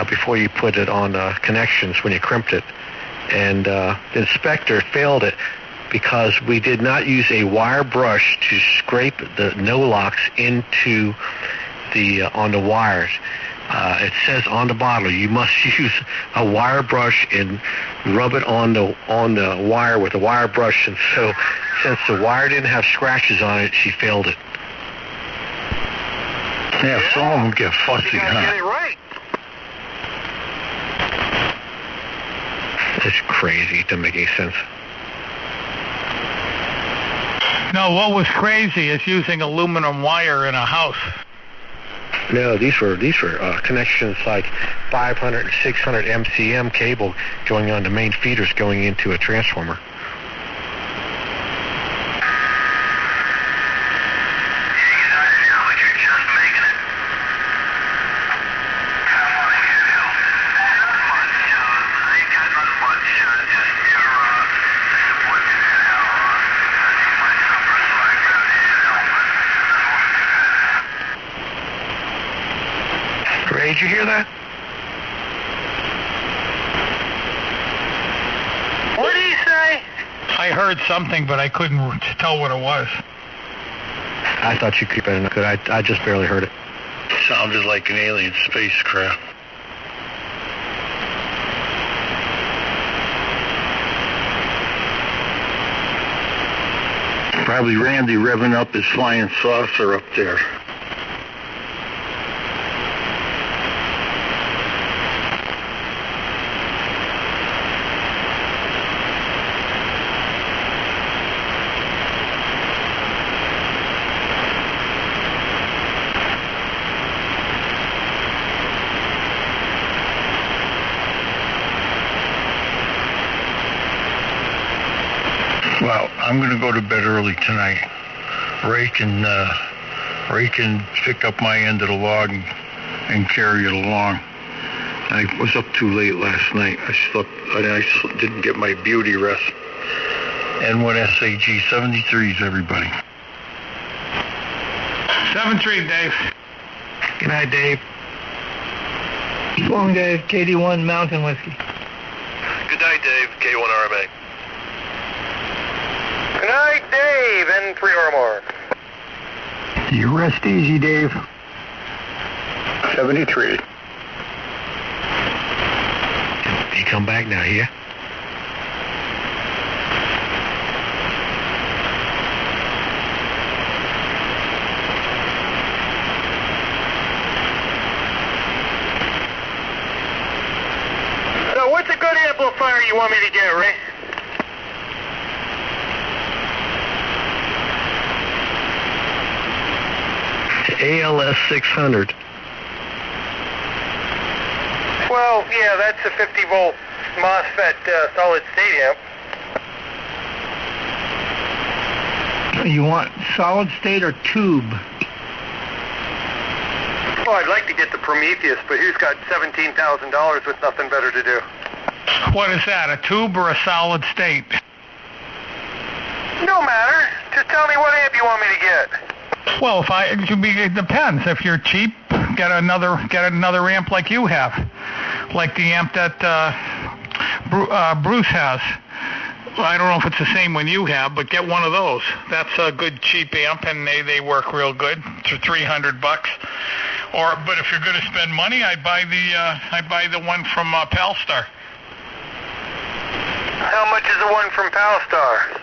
before you put it on connections when you crimped it. And the inspector failed it because we did not use a wire brush to scrape the no locks into on the wires. It says on the bottle you must use a wire brush and rub it on the wire with a wire brush. And so, since the wire didn't have scratches on it, she failed it. Yeah, some of them get fussy, You gotta get it right. It's crazy. It doesn't make any sense. No, what was crazy is using aluminum wire in a house. No, these were connections like 500 and 600 MCM cable going on the main feeders going into a transformer. Did you hear that? What did he say? I heard something, but I couldn't tell what it was. I thought you could better than I could. I just barely heard it. Sounded like an alien spacecraft. Probably Randy revving up his flying saucer up there. Well, I'm going to go to bed early tonight. Ray can pick up my end of the log and carry it along. I was up too late last night. I didn't get my beauty rest. N1 SAG 73s, everybody. 7-3, Dave. Good night, Dave. Long Dave, KD1 Mountain Whiskey. Good night, Dave. K1 RMA. Good night, Dave. N3 or more. You rest easy, Dave. 73. You come back now, yeah? So what's a good amplifier you want me to get, Ray? ALS 600. Well, yeah, that's a 50-volt MOSFET solid state amp. You want solid state or tube? Oh, I'd like to get the Prometheus, but who's got $17,000 with nothing better to do? What is that, a tube or a solid state? No matter. Just tell me what amp you want me to get. Well, it depends. If you're cheap, get another amp like you have, like the amp that Bruce has. I don't know if it's the same one you have, but get one of those. That's a good cheap amp, and they work real good for $300. But if you're going to spend money, I buy the one from Palstar. How much is the one from Palstar?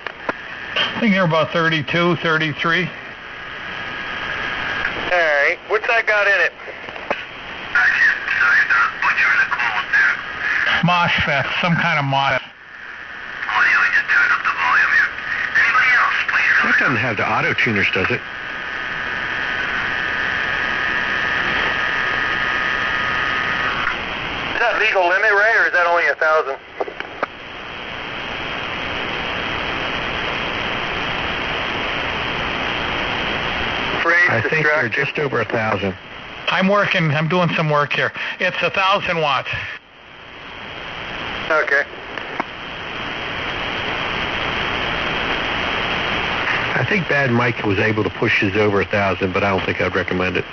I think they're about 32, 33. All right. What's that got in it? MOSFET, some kind of MOSFET. That doesn't have the auto tuners, does it? Is that legal limit, Ray, or is that only 1,000? I think they're just over 1,000. I'm doing some work here. It's 1,000 watts. Okay. I think Bad Mike was able to push his over 1,000, but I don't think I'd recommend it.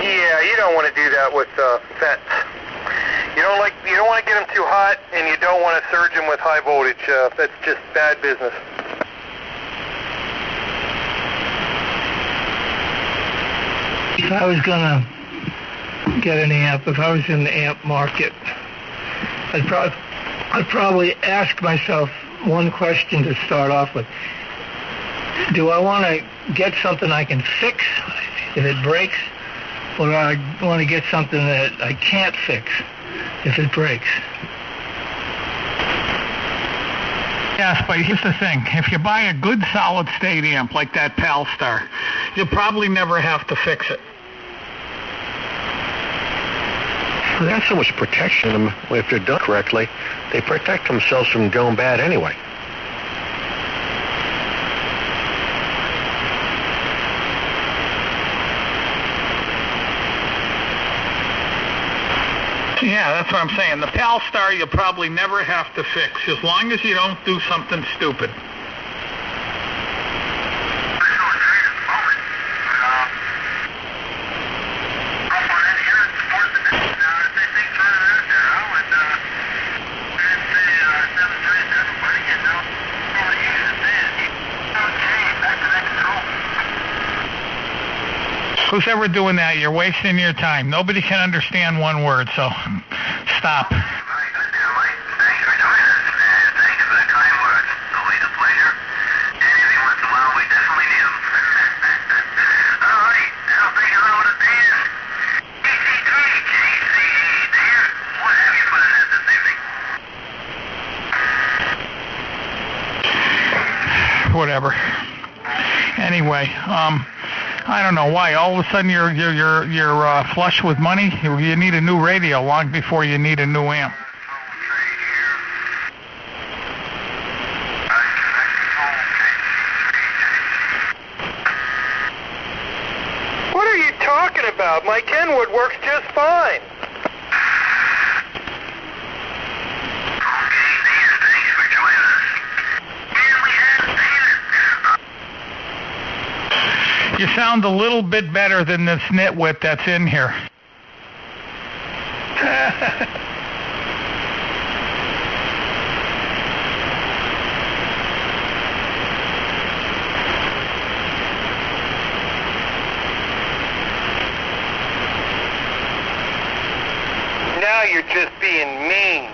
Yeah, you don't want to do that with FETs. You don't want to get them too hot, and you don't want to surge them with high voltage. That's just bad business. If I was going to get an amp, if I was in the amp market, I'd probably ask myself one question to start off with. Do I want to get something I can fix if it breaks, or do I want to get something that I can't fix if it breaks? Yes, but here's the thing. If you buy a good solid-state amp like that Palstar, you'll probably never have to fix it. Well, that's so much protection in them. If they're done correctly, they protect themselves from going bad anyway. Yeah, that's what I'm saying. The Palstar you'll probably never have to fix, as long as you don't do something stupid. Who's ever doing that? You're wasting your time. Nobody can understand one word, so stop. Whatever. Anyway, I don't know why. All of a sudden you're flush with money. You need a new radio long before you need a new amp. What are you talking about? My Kenwood works just fine. You sound a little bit better than this nitwit that's in here. Now you're just being mean.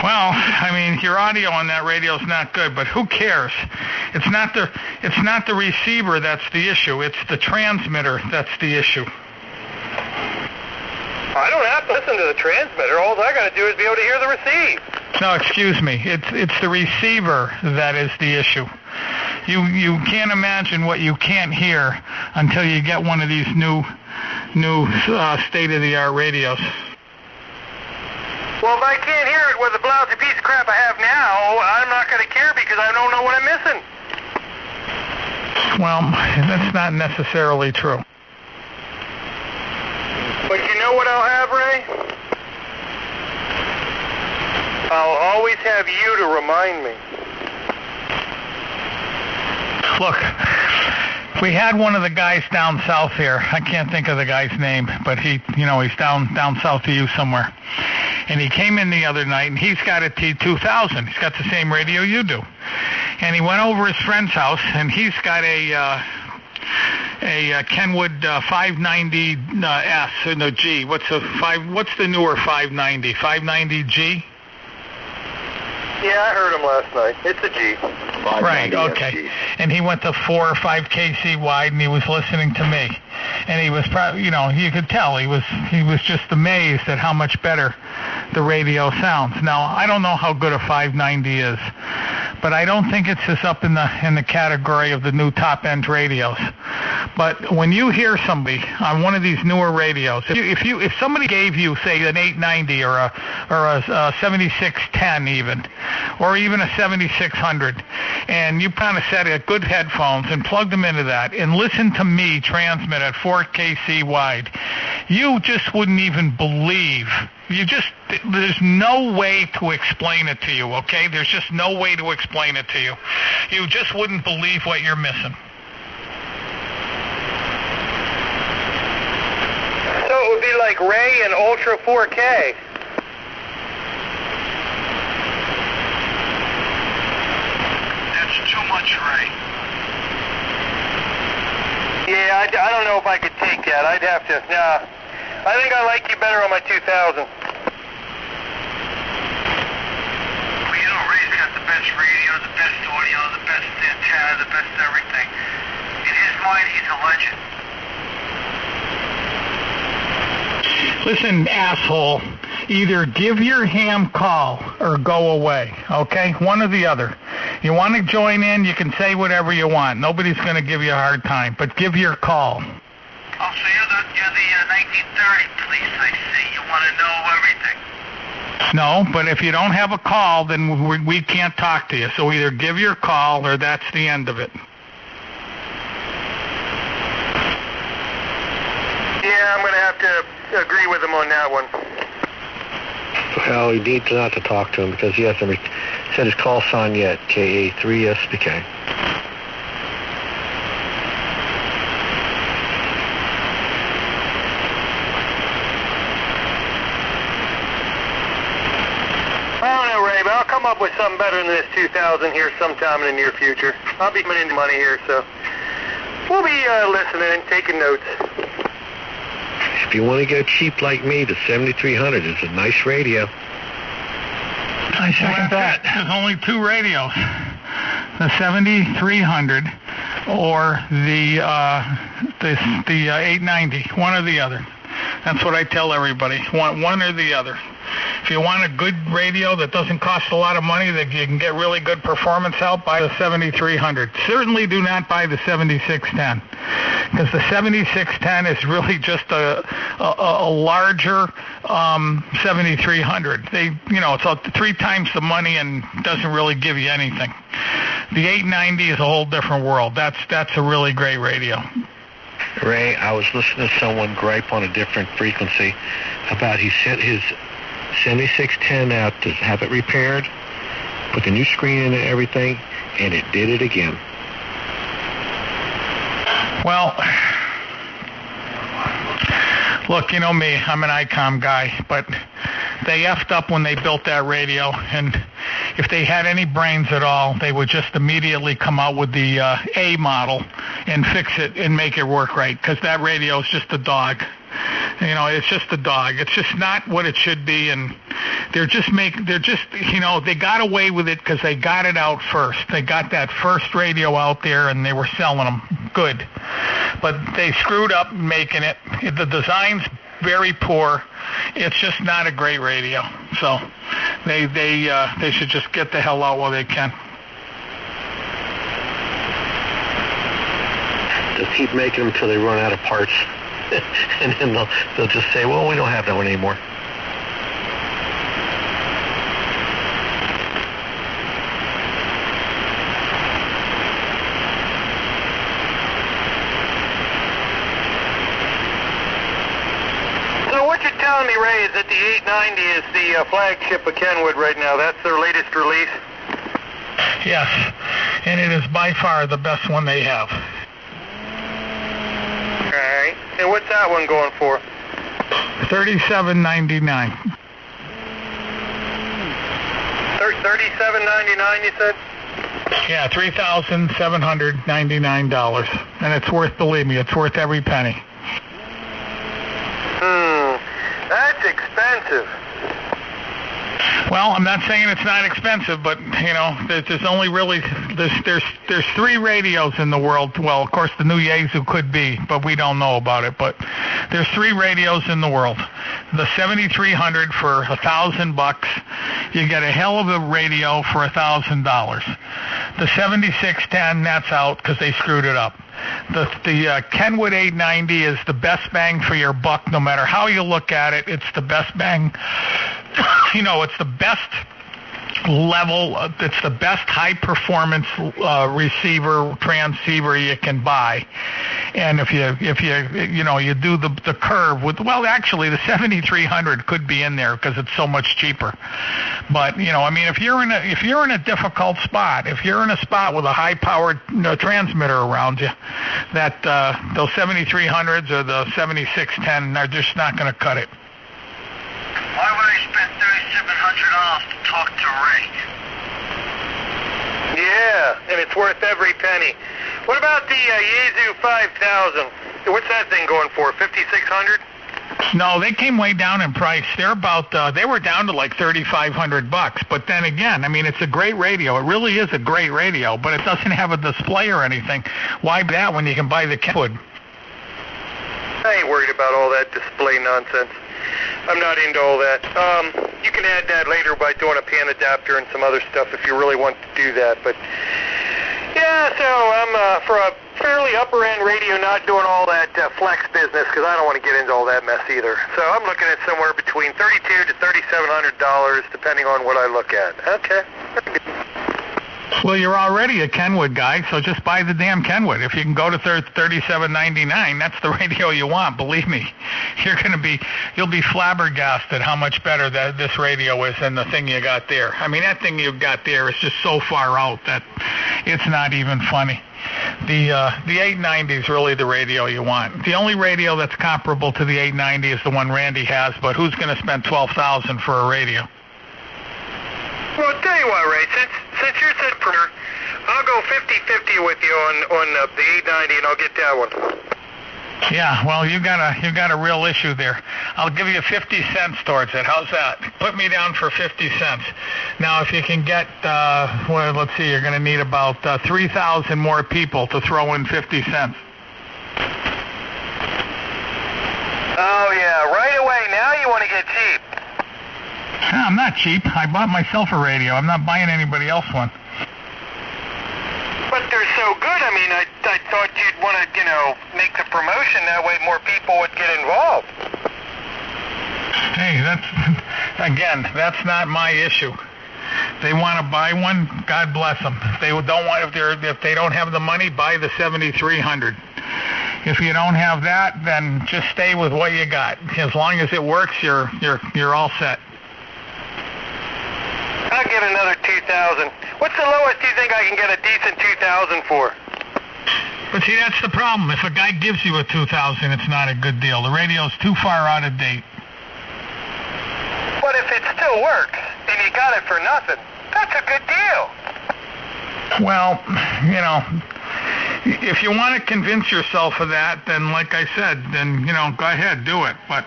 Well, I mean, your audio on that radio is not good, but who cares? It's not the receiver that's the issue. It's the transmitter that's the issue. I don't have to listen to the transmitter. All I got to do is be able to hear the receive. No, excuse me. It's the receiver that is the issue. You can't imagine what you can't hear until you get one of these new state-of-the-art radios. Well, if I can't hear it with the blousy piece of crap I have now, I'm not going to care because I don't know what I'm missing. Well, that's not necessarily true. But you know what I'll have, Ray? I'll always have you to remind me. Look, we had one of the guys down south here. I can't think of the guy's name, but he's down south of you somewhere. And he came in the other night, and he's got a T2000. He's got the same radio you do. And he went over his friend's house, and he's got a Kenwood 590S, no G. What's the newer 590? 590G? Yeah, I heard him last night. It's a G. Right, okay. And he went to 4 or 5 kc wide, and he was listening to me. And he was probably, you could tell he was just amazed at how much better the radio sounds. Now, I don't know how good a 590 is, but I don't think it's just up in the category of the new top-end radios. But when you hear somebody on one of these newer radios, if somebody gave you, say, an 890 or a 7610 or even a 7600, and you kind of set a good headphones and plugged them into that and listened to me transmit at 4 kc wide, you just wouldn't even believe. There's no way to explain it to you, okay? There's just no way to explain it to you. You just wouldn't believe what you're missing. So it would be like Ray and Ultra 4K. That's too much, Ray. Yeah, I don't know if I could take that. I'd have to. Nah, I think I like you better on my 2000. Well, Ray's got the best radio, the best audio, the best antenna, the best everything. In his mind, he's a legend. Listen, asshole, either give your ham call or go away, okay? One or the other. You want to join in, you can say whatever you want. Nobody's going to give you a hard time, but give your call. Oh, so you're the 1930 police, I see. You want to know everything. No, but if you don't have a call, then we can't talk to you. So either give your call or that's the end of it. Yeah, I'm going to have to agree with him on that one. Well, you need not to talk to him because he hasn't set his call sign yet, KA3SBK. I don't know, Ray, but I'll come up with something better than this 2000 here sometime in the near future. I'll be coming into money here, so We'll be listening and taking notes. If you want to go cheap like me, the 7300 is a nice radio. I second that. There's only two radios, the 7300 or the 890, one or the other. That's what I tell everybody, one or the other. If you want a good radio that doesn't cost a lot of money, that you can get really good performance out, buy the 7300. Certainly do not buy the 7610, because the 7610 is really just a larger 7300. It's 3 times the money and doesn't really give you anything. The 890 is a whole different world. That's a really great radio. Ray, I was listening to someone gripe on a different frequency about he sent his 7610 out to have it repaired, put the new screen in and everything, and it did it again. Well, look, you know me, I'm an ICOM guy, but they effed up when they built that radio, and if they had any brains at all, they would just immediately come out with the A model and fix it and make it work right, because that radio is just a dog. It's just a dog. It's just not what it should be, and they got away with it because they got it out first. They got that first radio out there, and they were selling them good. But they screwed up making it. The design's very poor. It's just not a great radio. So they should just get the hell out while they can. They'll keep making them until they run out of parts. And then they'll just say, well, we don't have that one anymore. So what you're telling me, Ray, is that the 890 is the flagship of Kenwood right now. That's their latest release? Yes, and it is by far the best one they have. All right. And what's that one going for? $37.99. $37.99, you said? Yeah, $3,799, and it's worth. Believe me, it's worth every penny. That's expensive. Well, I'm not saying it's not expensive, but there's only really there's 3 radios in the world. Well, of course, the new Yaesu could be, but we don't know about it. But there's 3 radios in the world. The 7300 for $1,000. You get a hell of a radio for $1,000. The 7610, that's out because they screwed it up. The Kenwood 890 is the best bang for your buck, no matter how you look at it. It's the best bang. It's the best level. It's the best high performance transceiver you can buy. And if you do the curve with, well, actually the 7300 could be in there because it's so much cheaper. But if you're in a difficult spot, if you're in a spot with a high powered transmitter around you, that those 7300s or the 7610 are just not going to cut it. Why would I spend $3,700 to talk to Ray? Yeah, and it's worth every penny. What about the Yaesu 5000? What's that thing going for? $5,600? No, they came way down in price. They were down to like $3,500. But then again, it's a great radio. It really is a great radio, but it doesn't have a display or anything. Why buy that when you can buy the Kenwood? I ain't worried about all that display nonsense. I'm not into all that. You can add that later by doing a pan adapter and some other stuff if you really want to do that. But yeah, so I'm for a fairly upper-end radio, not doing all that flex business because I don't want to get into all that mess either. So I'm looking at somewhere between $3,200 to $3,700 depending on what I look at. Okay. Well, you're already a Kenwood guy, so just buy the damn Kenwood. If you can go to $37.99, that's the radio you want. Believe me, you'll be flabbergasted how much better this radio is than the thing you got there. That thing you got there is just so far out that it's not even funny. The 890 is really the radio you want. The only radio that's comparable to the 890 is the one Randy has, but who's going to spend $12,000 for a radio? Well, I'll tell you what, Ray, since you're such a I'll go 50-50 with you on the 890, and I'll get that one. Yeah, well, you got a real issue there. I'll give you 50 cents towards it. How's that? Put me down for 50 cents. Now, if you can get, well, let's see, you're going to need about 3,000 more people to throw in 50 cents. Oh, yeah, right away. Now you want to get cheap. I'm not cheap. I bought myself a radio. I'm not buying anybody else one. But they're so good. I mean, I thought you'd want to, make the promotion. That way more people would get involved. Hey, that's not my issue. They want to buy one, God bless them. If they don't have the money, buy the 7300. If you don't have that, then just stay with what you got. As long as it works, you're all set. I'll get another 2,000. What's the lowest you think I can get a decent 2,000 for? But see, that's the problem. If a guy gives you a 2,000, it's not a good deal. The radio's too far out of date. But if it still works, and you got it for nothing, that's a good deal. Well, if you want to convince yourself of that, then like I said, then, go ahead, do it. But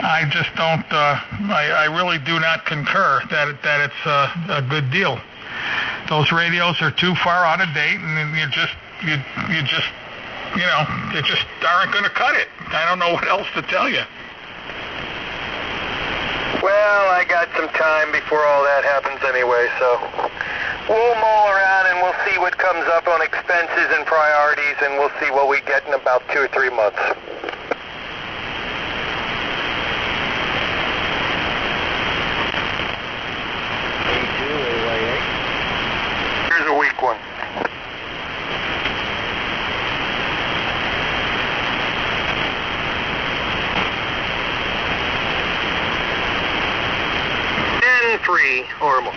I just don't, I really do not concur that it's a good deal. Those radios are too far out of date, and you just aren't going to cut it. I don't know what else to tell you. Well, I got some time before all that happens anyway, so we'll mull around and we'll see what comes up on expenses and priorities, and we'll see what we get in about 2 or 3 months. Here's a weak one. And 3 or more.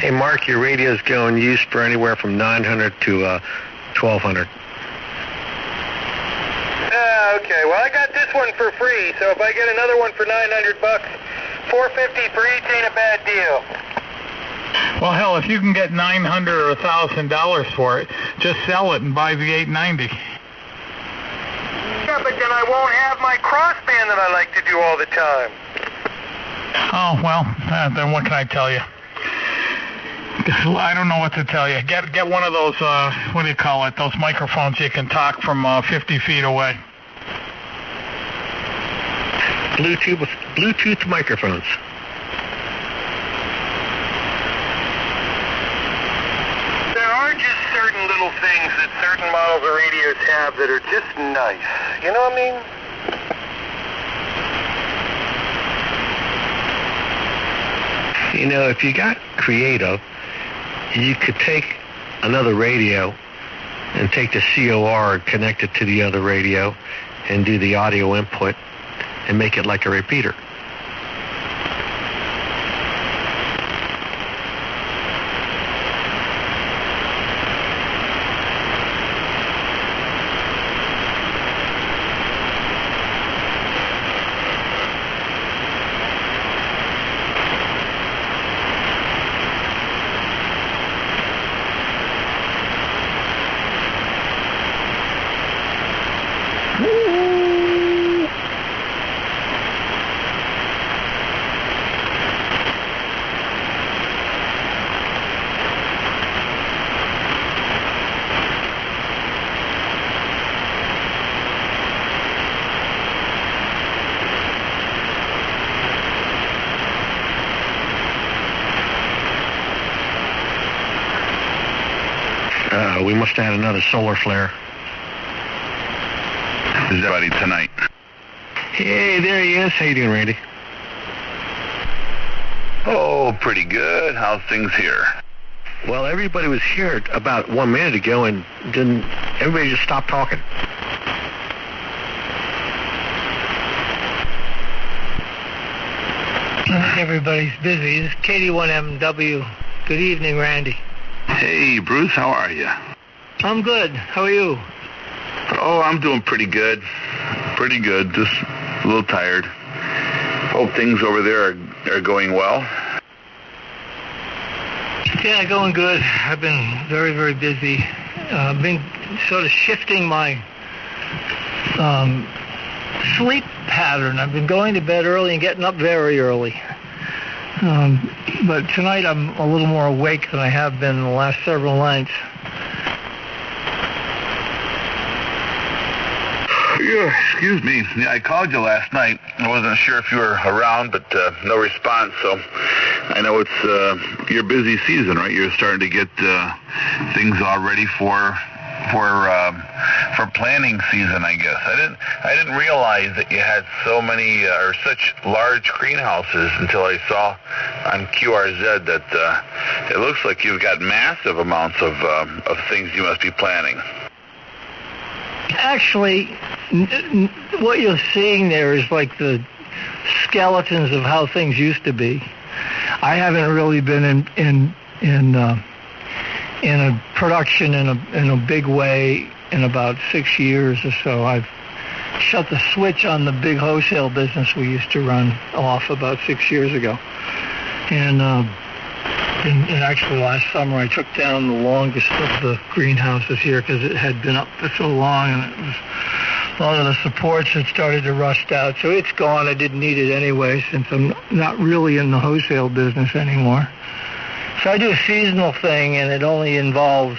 Hey, Mark, your radio's going used for anywhere from 900 to 1,200. Okay, well, I got this one for free, so if I get another one for $900, $450 for each ain't a bad deal. Well, hell, if you can get $900 or $1,000 for it, just sell it and buy the 890. Yeah, but then I won't have my crossband that I like to do all the time. Oh, well, then what can I tell you? I don't know what to tell you. Get one of those, what do you call it, those microphones you can talk from 50 feet away. Bluetooth microphones. There are just certain little things that certain models of radios have that are just nice. You know what I mean? If you got creative, you could take another radio and take the COR and connect it to the other radio and do the audio input and make it like a repeater. We must have had another solar flare. Is everybody tonight? Hey, there he is. How you doing, Randy? Oh, pretty good. How's things here? Well, everybody was here about 1 minute ago, and then everybody just stopped talking. Everybody's busy. This is KD1MW. Good evening, Randy. Hey, Bruce, how are you? I'm good. How are you? Oh, I'm doing pretty good. Pretty good. Just a little tired. Hope things over there are going well. Yeah, going good. I've been very, very busy. I've been sort of shifting my sleep pattern. I've been going to bed early and getting up very early. But tonight I'm a little more awake than I have been in the last several nights. Yeah, excuse me. Yeah, I called you last night. I wasn't sure if you were around, but no response. So I know it's your busy season, right? You're starting to get things all ready for planning season, I guess. I didn't realize that you had so many or such large greenhouses until I saw on QRZ that it looks like you've got massive amounts of things you must be planning. Actually, what you're seeing there is like the skeletons of how things used to be. I haven't really been in a production in a big way in about 6 years or so. I've shut the switch on the big wholesale business we used to run off about 6 years ago. And actually last summer I took down the longest of the greenhouses here because it had been up for so long, and it was a lot of the supports had started to rust out. So it's gone. I didn't need it anyway since I'm not really in the wholesale business anymore. So I do a seasonal thing, and it only involves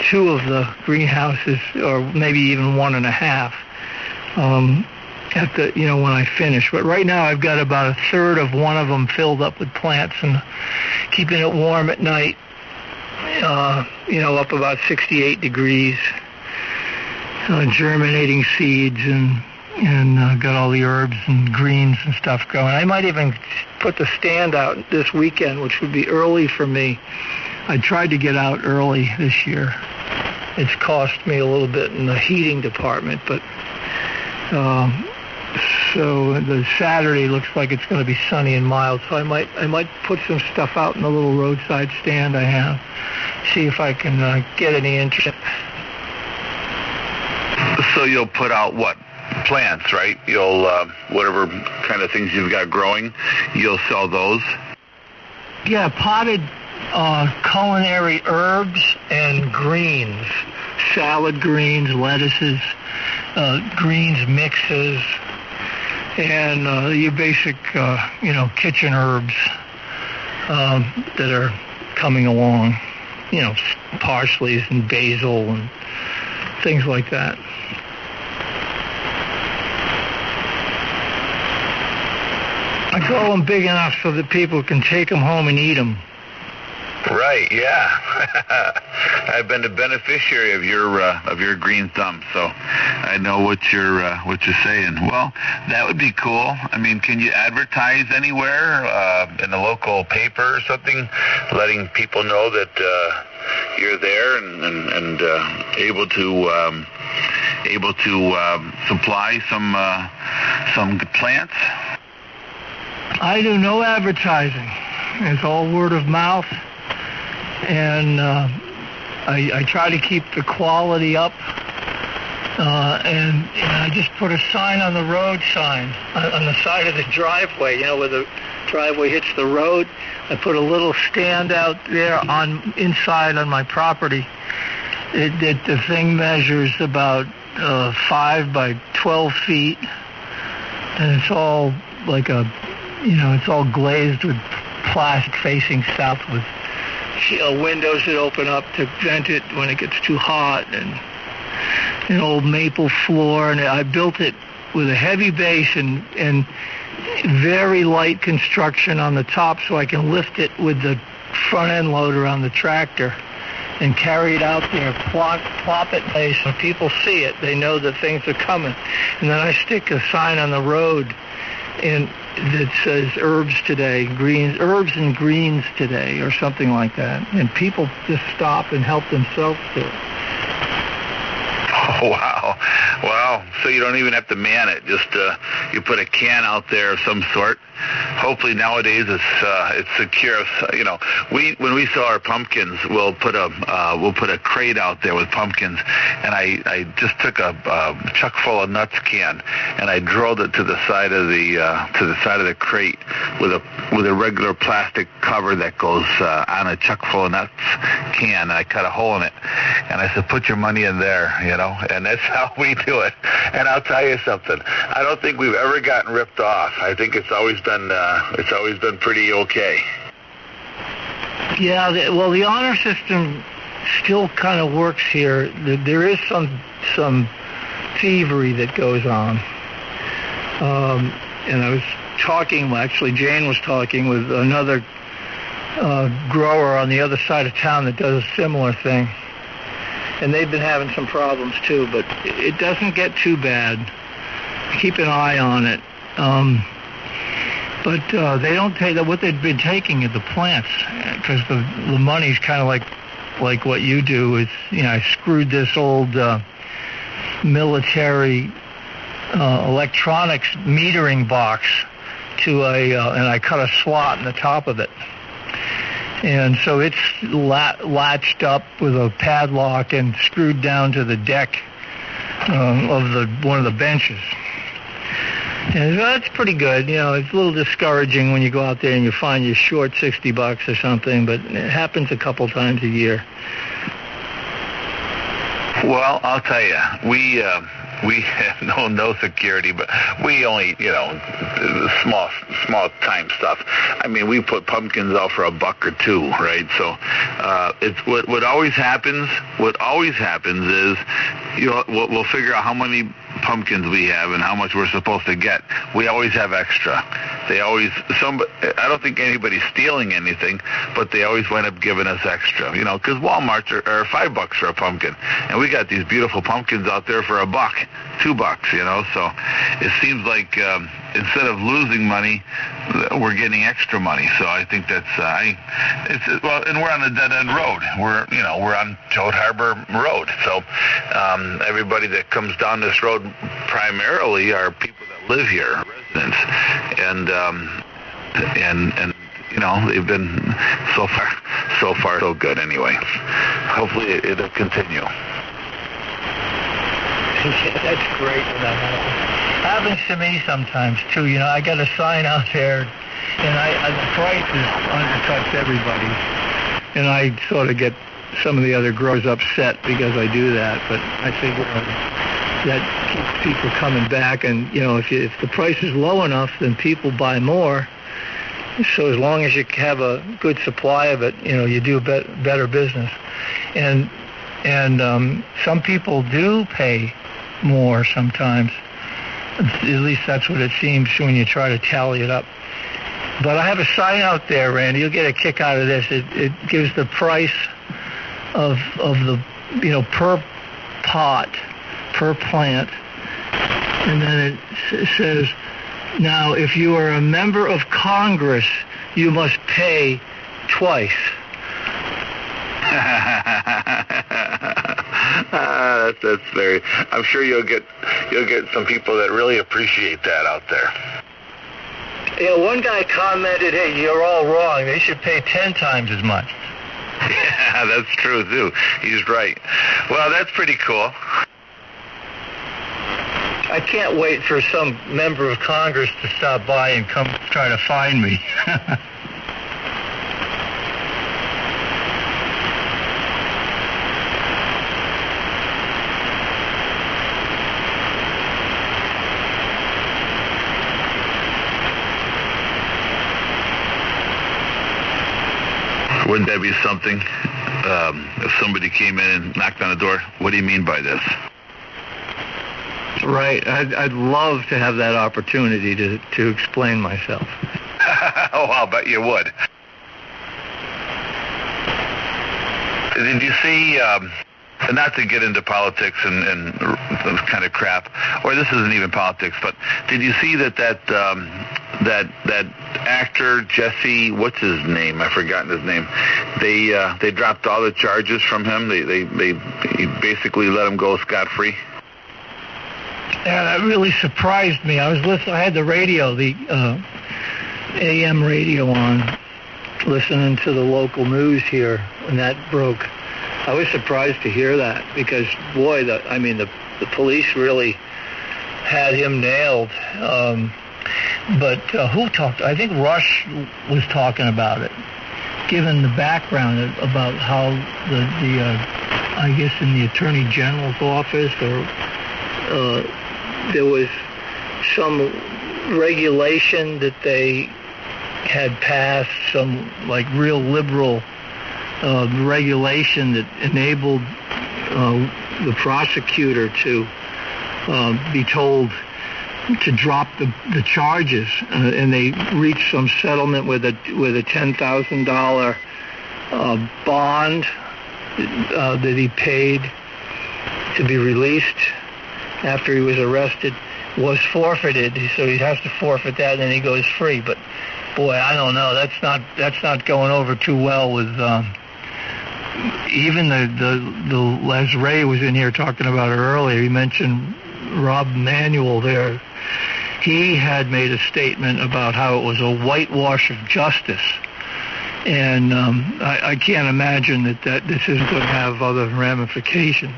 2 of the greenhouses, or maybe even 1.5, when I finish. But right now I've got about a third of one of them filled up with plants and keeping it warm at night, up about 68 degrees, germinating seeds and got all the herbs and greens and stuff going. I might even put the stand out this weekend, which would be early for me. I tried to get out early this year. It's cost me a little bit in the heating department, but so the Saturday looks like it's going to be sunny and mild. So I might put some stuff out in the little roadside stand I have, see if I can get any interest. So you'll put out what? Plants, right? You'll whatever kind of things you've got growing, you'll sell those. Yeah, potted culinary herbs and greens, salad greens, lettuces, greens mixes, and your basic kitchen herbs that are coming along, parsleys and basil and things like that. I grow them big enough so that people can take them home and eat them. Right, yeah. I've been a beneficiary of your green thumb, so I know what you're saying. Well, that would be cool. I mean, can you advertise anywhere in the local paper or something, letting people know that you're there and able to supply some plants? I do no advertising. It's all word of mouth, and I try to keep the quality up. And I just put a sign on the road sign on the side of the driveway. Where the driveway hits the road, I put a little stand out there inside on my property. The thing measures about 5 by 12 feet, and it's all like it's all glazed with plastic facing south with windows that open up to vent it when it gets too hot, and an old maple floor. And I built it with a heavy base and very light construction on the top so I can lift it with the front end loader on the tractor and carry it out there, plop it place. When people see it, they know that things are coming. And then I stick a sign on the road that says herbs today, herbs and greens today, or something like that. And people just stop and help themselves to it. Oh, wow. Wow. So you don't even have to man it. Just you put a can out there of some sort. Hopefully nowadays it's secure. You know, when we sell our pumpkins, we'll put a crate out there with pumpkins, and I just took a chuck full of nuts can and I drilled it to the side of the crate with a regular plastic cover that goes on a chuck full of nuts can. And I cut a hole in it, and I said, put your money in there, you know, and that's how we do it. And I'll tell you something, I don't think we've ever gotten ripped off. I think it's always been pretty okay. Yeah, the honor system still kind of works here. There is some thievery that goes on. And I was talking, actually Jane was talking with another grower on the other side of town that does a similar thing. And they've been having some problems too, but it doesn't get too bad. Keep an eye on it. But they don't take what they've been taking are the plants, because the money's kind of like what you do. Is, you know, I screwed this old military electronics metering box to and I cut a slot in the top of it. And so it's latched up with a padlock and screwed down to the deck of one of the benches. And that's pretty good. You know, it's a little discouraging when you go out there and you find you're short $60 or something, but it happens a couple times a year. Well, I'll tell you, we have no security, but we only, you know, small time stuff. I mean, we put pumpkins out for $1 or $2, right? So it's what always happens. What always happens is, you know, we'll figure out how many pumpkins we have and how much we're supposed to get. We always have extra. I don't think anybody's stealing anything, but they always wind up giving us extra, you know, because Walmart's are $5 for a pumpkin, and we got these beautiful pumpkins out there for $1, $2, you know. So it seems like instead of losing money, we're getting extra money. So I think that's and we're on a dead end road. We're on Toad Harbor Road. So everybody that comes down this road primarily are people that live here, residents, and you know, they've been so far so good anyway. Hopefully it'll continue. Yeah, that's great when that happens. Happens to me sometimes too. You know, I got a sign out there, and the price undercuts everybody, and I sort of get some of the other growers upset because I do that. But I figure that keeps people coming back, and you know, if the price is low enough, then people buy more. So as long as you have a good supply of it, you know, you do better business, and some people do pay more sometimes. At least that's what it seems when you try to tally it up. But I have a sign out there, Randy. You'll get a kick out of this. It gives the price of the, you know, per pot, per plant, and then it says, now if you are a member of Congress, you must pay twice. That's very. I'm sure you'll get some people that really appreciate that out there. You know, one guy commented, "Hey, you're all wrong. They should pay 10 times as much." Yeah, that's true too. He's right. Well, that's pretty cool. I can't wait for some member of Congress to stop by and come try to find me. Wouldn't that be something if somebody came in and knocked on the door? What do you mean by this? Right. I'd love to have that opportunity to explain myself. Oh, I'll bet you would. Did you see, not to get into politics and those kind of crap, or this isn't even politics, but did you see that actor Jesse, what's his name? I've forgotten his name. They dropped all the charges from him. They basically let him go scot-free. Yeah, that really surprised me. I was listening. I had the radio, the AM radio on, listening to the local news here when that broke. I was surprised to hear that because, boy, the police really had him nailed. But who talked? I think Rush was talking about it, given the background about how I guess in the Attorney General's office there was some regulation that they had passed, some like real liberal regulation that enabled the prosecutor to be told to drop the charges, and they reached some settlement with a $10,000 bond that he paid to be released after he was arrested, was forfeited, so he has to forfeit that, and then he goes free. But boy, I don't know. That's not going over too well with even the as Ray was in here talking about it earlier. He mentioned Rob Manuel there. He had made a statement about how it was a whitewash of justice, and I can't imagine that this isn't going to have other ramifications.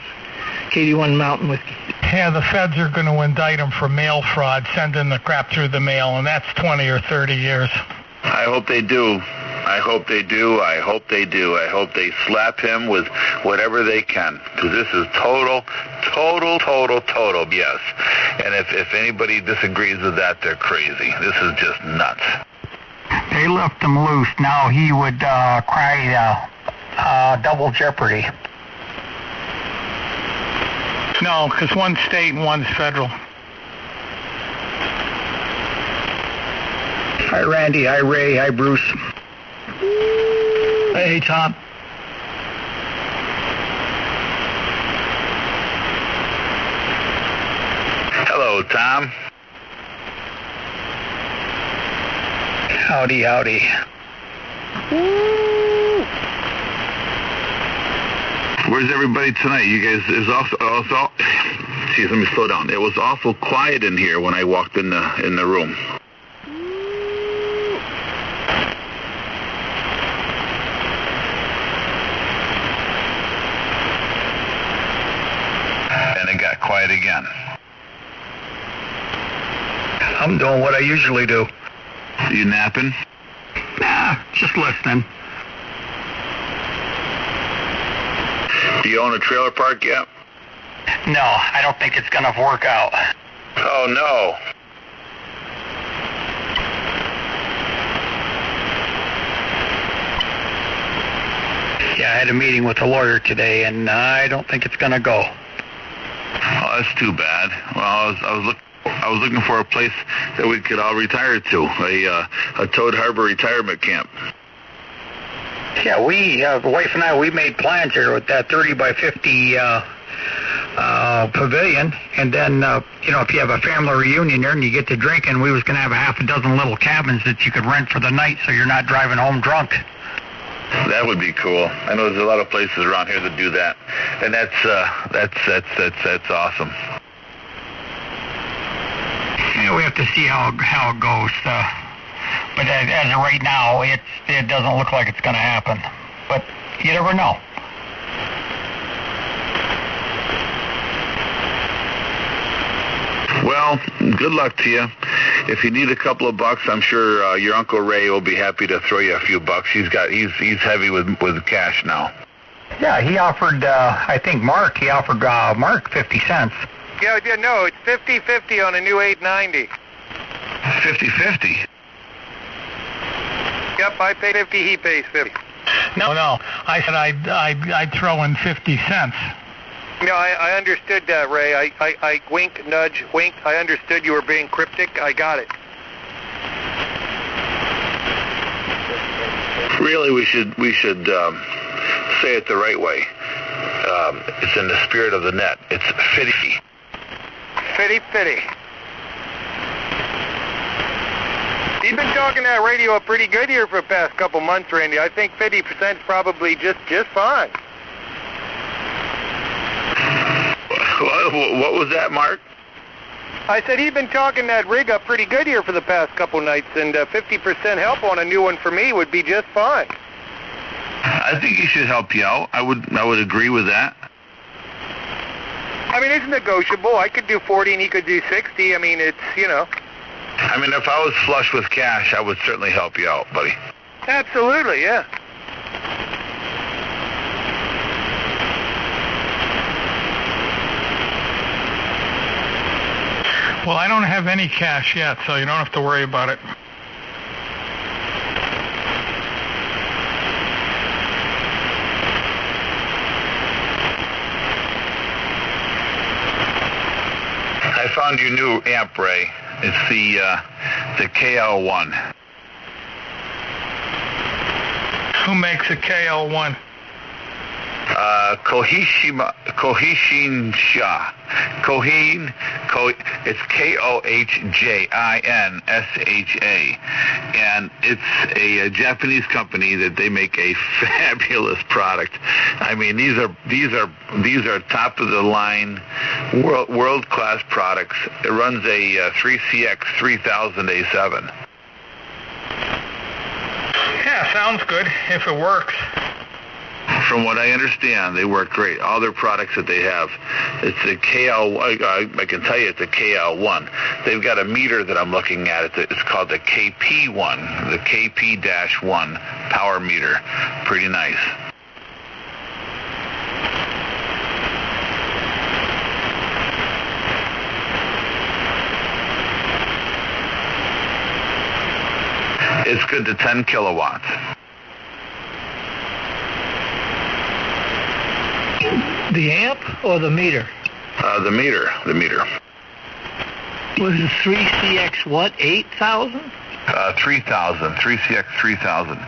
Katie, one Mountain with. Yeah, the feds are going to indict him for mail fraud, sending the crap through the mail, and that's 20 or 30 years. I hope they do. I hope they do. I hope they do. I hope they slap him with whatever they can, because this is total BS. And if anybody disagrees with that, they're crazy. This is just nuts. They left him loose. Now he would cry double jeopardy. No, because one's state and one's federal. Hi, Randy. Hi, Ray. Hi, Bruce. Hey, Tom. Hello, Tom. Howdy, howdy. Where's everybody tonight? You guys, it was also geez, let me slow down. It was awful quiet in here when I walked in the room. And it got quiet again. I'm doing what I usually do. You napping? Nah, just listening. Do you own a trailer park yet? No, I don't think it's going to work out. Oh, no. Yeah, I had a meeting with a lawyer today, and I don't think it's going to go. Oh, that's too bad. Well, I was looking for a place that we could all retire to, a Toad Harbor retirement camp. Yeah, the wife and I, we made plans here with that 30 by 50 pavilion, and then, if you have a family reunion there and you get to drinking, we was going to have a half a dozen little cabins that you could rent for the night so you're not driving home drunk. That would be cool. I know there's a lot of places around here that do that, and that's awesome. Yeah, we have to see how it goes. But as of right now, it doesn't look like it's going to happen. But you never know. Well, good luck to you. If you need a couple of bucks, I'm sure your Uncle Ray will be happy to throw you a few bucks. He's heavy with cash now. Yeah, he offered, I think Mark 50 cents. Yeah, no, it's 50-50 on a new 890. 50-50? Yep, I pay 50, he pays 50. No, I said I'd throw in 50 cents. No, I understood that, Ray. I wink, nudge, wink. I understood you were being cryptic. I got it. Really, we should say it the right way. It's in the spirit of the net. It's fitty. Fitty. You've been talking that radio up pretty good here for the past couple months, Randy. I think 50% is probably just fine. What was that, Mark? I said he'd been talking that rig up pretty good here for the past couple nights, and 50% help on a new one for me would be just fine. I think he should help you out. I would agree with that. I mean, it's negotiable. I could do 40 and he could do 60. I mean, it's, you know. I mean, if I was flush with cash, I would certainly help you out, buddy. Absolutely, yeah. Well, I don't have any cash yet, so you don't have to worry about it. I found your new amp, Ray. It's the KL1. Who makes a KL1? Kohinsha. It's KOHJINSHA, and it's a Japanese company that they make a fabulous product. I mean, these are top of the line, world class products. It runs a 3CX 3000 A7. Yeah, sounds good if it works. From what I understand, they work great. All their products that they have, it's a KL. I can tell you it's a KL1. They've got a meter that I'm looking at. It's called the KP1, the KP-1 power meter. Pretty nice. It's good to 10 kilowatts. The amp or the meter? The meter. Was it 3CX what, 8,000? 3000, 3CX 3000.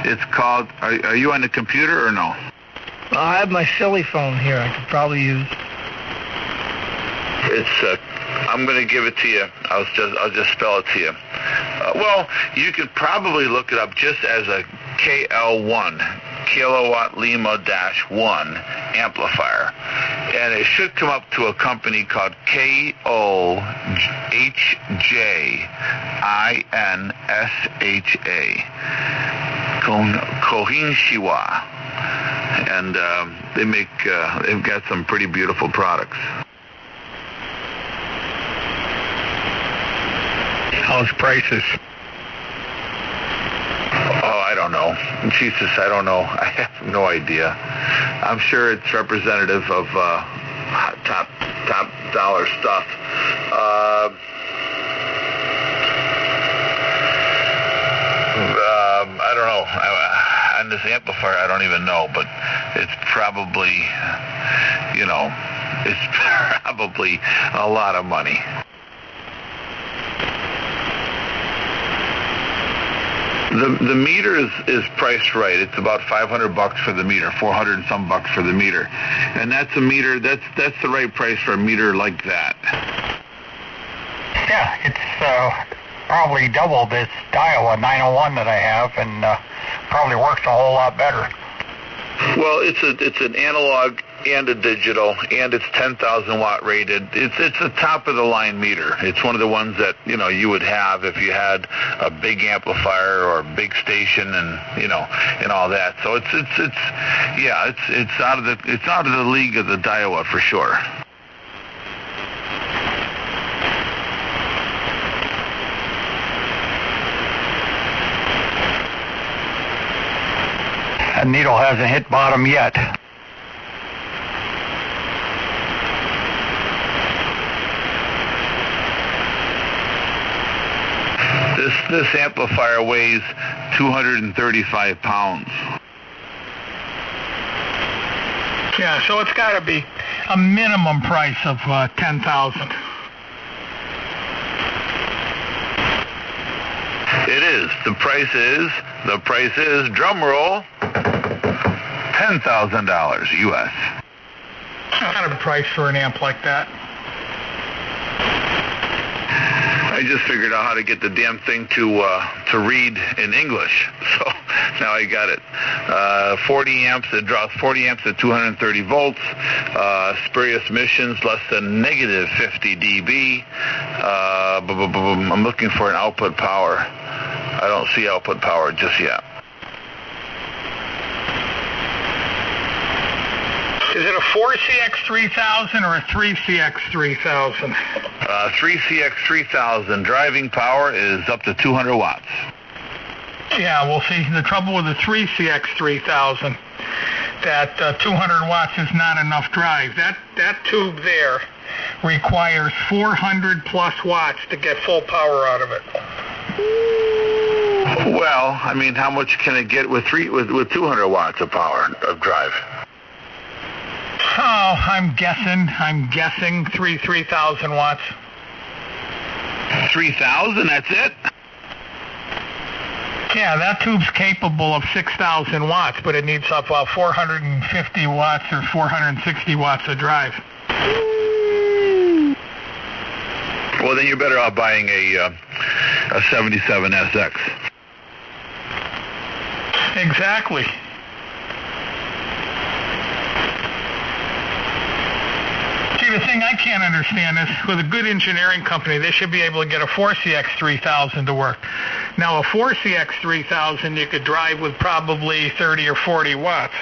It's called, are you on the computer or no? I have my silly phone here I could probably use. It's, I'm going to give it to you. I'll just spell it to you. Well, you could probably look it up just as a KL1, Kilowatt Lima -1 amplifier. And it should come up to a company called KOHJINSHA. Kohinshiwa. And they've got some pretty beautiful products. How's prices? Oh, I don't know. Jesus, I don't know. I have no idea. I'm sure it's representative of top dollar stuff. I don't know. On this amplifier, I don't even know, but it's probably, it's probably a lot of money. The meter is priced right. It's about $500 for the meter, 400 and some bucks for the meter, and that's a meter. That's the right price for a meter like that. Yeah, it's probably double this Daiwa 901 that I have, and probably works a whole lot better. Well, it's an analog and a digital, and it's 10,000 watt rated. It's a top of the line meter. It's one of the ones that you would have if you had a big amplifier or a big station and and all that. So it's out of the league of the Daiwa for sure. That needle hasn't hit bottom yet. This amplifier weighs 235 pounds. Yeah, so it's got to be a minimum price of $10,000. It is. The price is, drum roll, $10,000 U.S. What kind of a price for an amp like that? I just figured out how to get the damn thing to read in English, so now I got it. 40 amps. It draws 40 amps at 230 volts. Spurious emissions less than negative 50 dB. I'm looking for an output power. I don't see output power just yet. Is it a 4CX3000 or a 3CX3000? 3CX3000 driving power is up to 200 watts. Yeah, well, see, the trouble with the 3CX3000, that 200 watts is not enough drive. That tube there requires 400 plus watts to get full power out of it. Well, I mean, how much can it get with 200 watts of power of drive? Oh, I'm guessing 3,000 watts. 3,000, that's it? Yeah, that tube's capable of 6,000 watts, but it needs about 450 watts or 460 watts of drive. Well, then you're better off buying a 77 SX. Exactly. See, the thing I can't understand is, with a good engineering company, they should be able to get a 4CX3000 to work. Now, a 4CX3000 you could drive with probably 30 or 40 watts.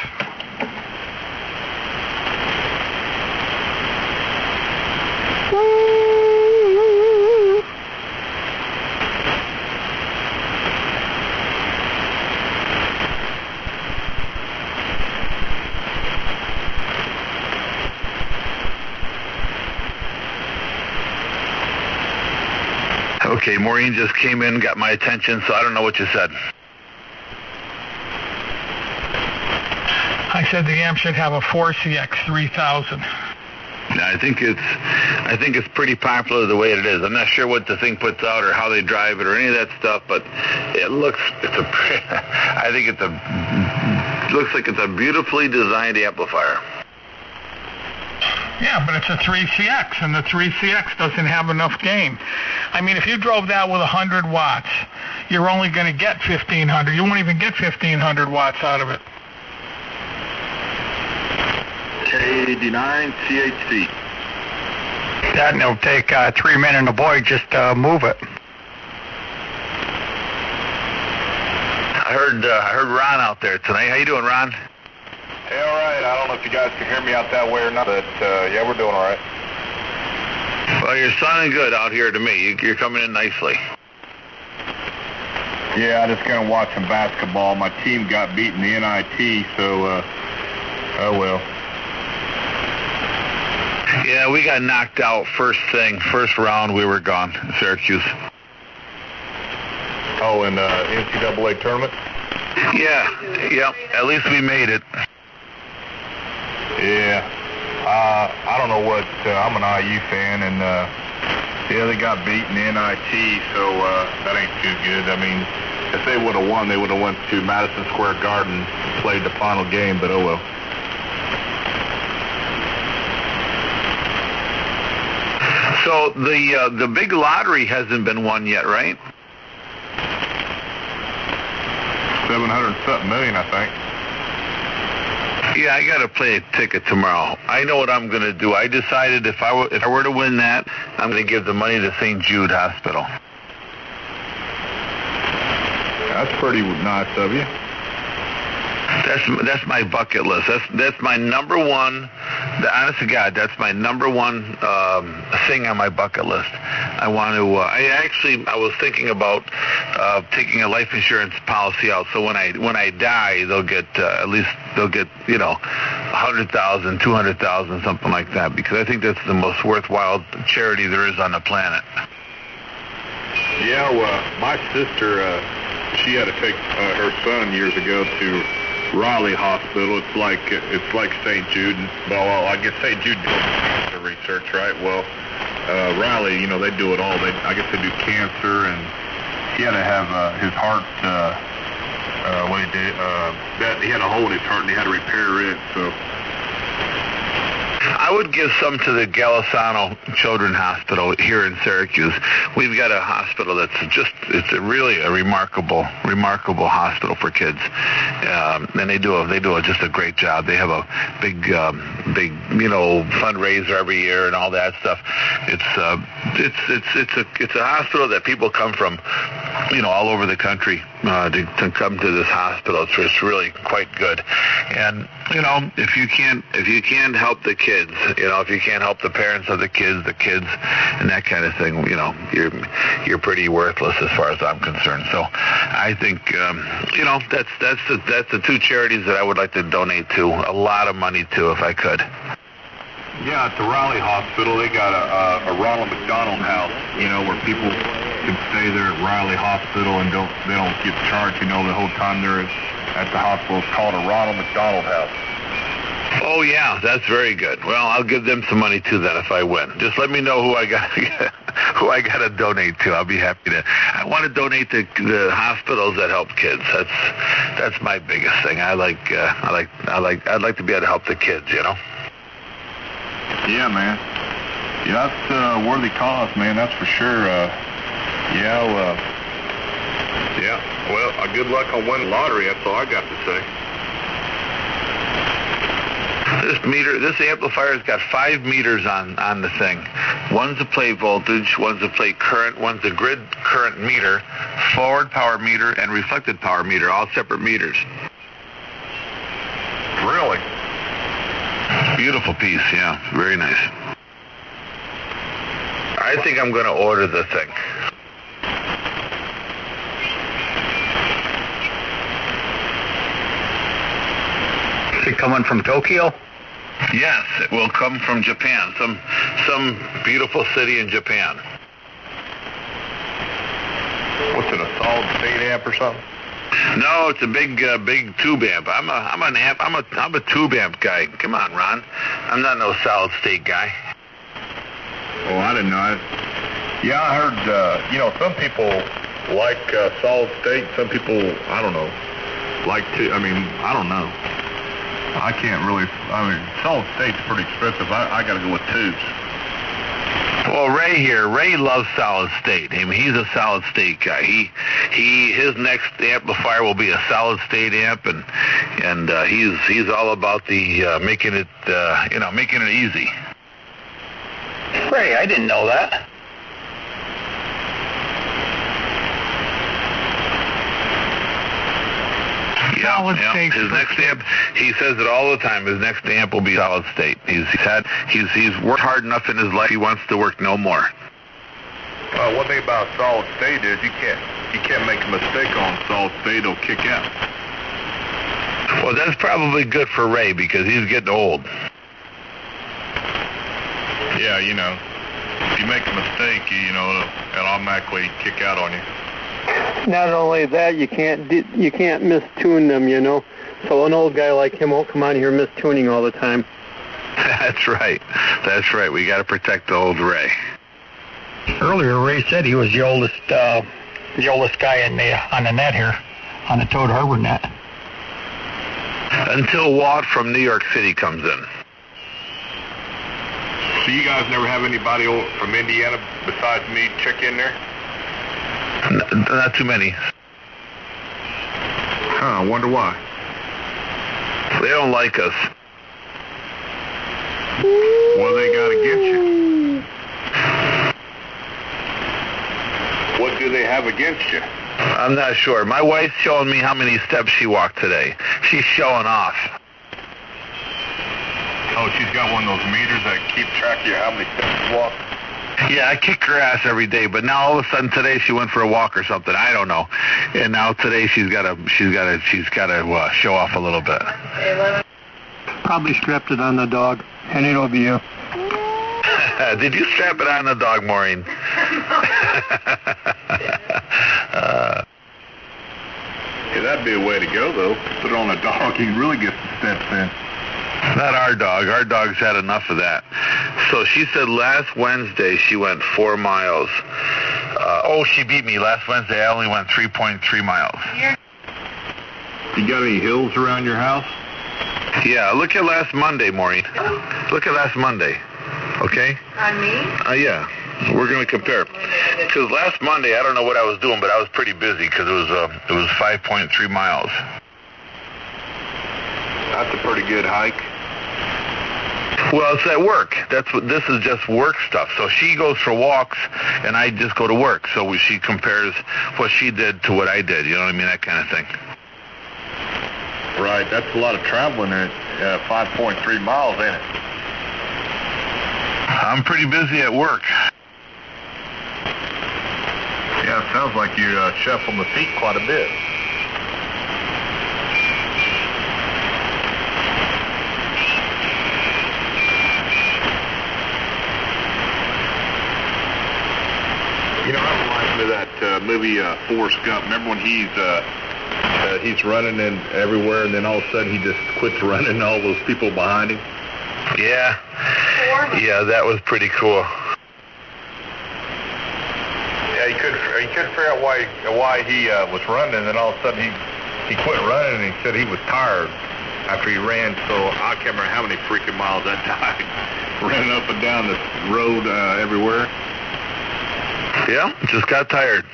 Okay, Maureen just came in, got my attention, so I don't know what you said. I said the amp should have a 4CX3000. I think it's pretty popular the way it is. I'm not sure what the thing puts out or how they drive it or any of that stuff, but it looks like it's a beautifully designed amplifier. Yeah, but it's a 3CX, and the 3CX doesn't have enough gain. I mean, if you drove that with 100 watts, you're only going to get 1,500. You won't even get 1,500 watts out of it. K89 CHC. That and it'll take 3 men and a boy just move it. I heard Ron out there tonight. How you doing, Ron? Hey, all right. I don't know if you guys can hear me out that way or not, but yeah, we're doing all right. Well, you're sounding good out here to me. You're coming in nicely. Yeah, I just got to watch some basketball. My team got beat in the NIT, so, oh well. Yeah, we got knocked out first round. We were gone, Syracuse. Oh, in the NCAA tournament? Yeah. At least we made it. Yeah. I don't know what. I'm an IU fan, and yeah, they got beat in the NIT, so that ain't too good. I mean, if they would have won, they would have went to Madison Square Garden, played the final game, but oh well. So the big lottery hasn't been won yet, right? 700-something million, I think. Yeah, I got to play a ticket tomorrow. I know what I'm going to do. I decided if I were to win that, I'm going to give the money to St. Jude Hospital. That's pretty nice of you. That's my bucket list. That's my number one. Honest to God, that's my number one thing on my bucket list. I want to. I was thinking about taking a life insurance policy out. So when I die, they'll get at least 100,000, 200,000, something like that. Because I think that's the most worthwhile charity there is on the planet. Yeah, well, my sister, she had to take her son years ago to Raleigh Hospital. It's like St. Jude. Well, I guess St. Jude does cancer research, right? Well, Raleigh, they do it all. I guess they do cancer, and he had to have his heart what he did. That he had a hole in his heart and he had to repair it. So I would give some to the Galisano Children's Hospital here in Syracuse. We've got a hospital that's it's really a remarkable hospital for kids, and they do just a great job. They have a big fundraiser every year and all that stuff. It's a hospital that people come from all over the country to come to this hospital. It's just really quite good. And if you can't help the kids, if you can't help the parents of the kids, and that kind of thing, you're pretty worthless as far as I'm concerned. So I think that's the two charities that I would like to donate to a lot of money to if I could. yeah, at the Raleigh Hospital, they got a Ronald McDonald House, where people can stay there at Riley Hospital and they don't get charged, the whole time they're at the hospital. It's called a Ronald McDonald House. Oh yeah, that's very good. Well, I'll give them some money too then if I win. Just let me know who I got to donate to. I'll be happy to. I want to donate to the hospitals that help kids. That's my biggest thing. I'd like to be able to help the kids. Yeah, man. Yeah, that's a worthy cause, man. That's for sure. Yeah. Well, good luck on winning the lottery. That's all I got to say. This amplifier's got 5 meters on the thing. One's a plate voltage, one's a plate current, one's a grid current meter, forward power meter, and reflected power meter, all separate meters. Really? Beautiful piece, yeah. Very nice. I think I'm going to order the thing. Is it coming from Tokyo? Yes, it will come from Japan, some beautiful city in Japan. What's it, a solid state amp or something? No, it's a big tube amp. I'm a tube amp guy. Come on, Ron. I'm not no solid state guy. Oh, I didn't know. I heard. Some people like solid state. Some people, I don't know, like to. I don't know. I can't really. Solid state's pretty expensive. I got to go with tubes. Well, Ray loves solid state. He's a solid state guy. His next amplifier will be a solid state amp, and he's all about the making it easy. Ray, I didn't know that. Solid state. His next amp, he says it all the time. His next amp will be solid state. He's worked hard enough in his life. He wants to work no more. One thing about solid state is you can't make a mistake on solid state. It'll kick out. Well, that's probably good for Ray because he's getting old. Yeah, if you make a mistake, it'll automatically kick out on you. Not only that, you can't mistune them, So an old guy like him won't come on here mistuning all the time. That's right. We got to protect the old Ray. Earlier, Ray said he was the oldest guy on the net here, on the Toad Harbor net. Until Walt from New York City comes in. So you guys never have anybody from Indiana besides me check in there? Not too many. I wonder why. They don't like us. What do they got against you? What do they have against you? I'm not sure. My wife's showing me how many steps she walked today. She's showing off. Oh, she's got one of those meters that keep track of how many steps you walk? Yeah, I kick her ass every day, but now all of a sudden today she went for a walk or something. I don't know. And now today she's got to show off a little bit. Probably strapped it on the dog. Hand it over to you. Did you strap it on the dog, Maureen? Yeah, that'd be a way to go, though. Put it on a dog, he really gets the steps in. Not our dog. Our dog's had enough of that. So she said last Wednesday she went 4 miles. She beat me. Last Wednesday I only went 3.3 miles. You got any hills around your house? Yeah, look at last Monday, Maureen. Look at last Monday, okay? On me? Yeah. We're going to compare. Because last Monday, I don't know what I was doing, but I was pretty busy because it was 5.3 miles. That's a pretty good hike. Well, it's at work. This is just work stuff. So she goes for walks, and I just go to work. So she compares what she did to what I did. You know what I mean? That kind of thing. Right. That's a lot of traveling at 5.3 miles, ain't it? I'm pretty busy at work. Yeah, it sounds like you shuffle the feet quite a bit. You know, that reminds me of that movie Forrest Gump. Remember when he's running in everywhere, and then all of a sudden he just quits running, and all those people behind him? Yeah. Yeah, that was pretty cool. Yeah, he couldn't figure out why he was running, and then all of a sudden he quit running, and he said he was tired after he ran. So I can't remember how many freaking miles that time, running up and down the road everywhere. Yeah, just got tired.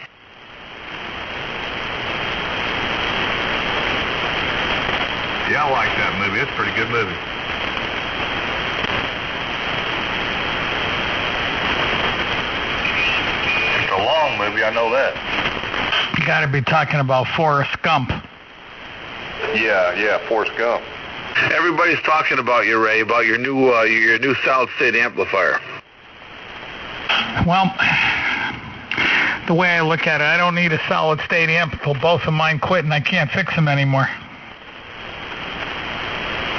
Yeah, I like that movie. It's a pretty good movie. It's a long movie, I know that. You got to be talking about Forrest Gump. Yeah, Forrest Gump. Everybody's talking about you, Ray, about your new solid-state amplifier. Well, the way I look at it, I don't need a solid-state amp until both of mine quit and I can't fix them anymore.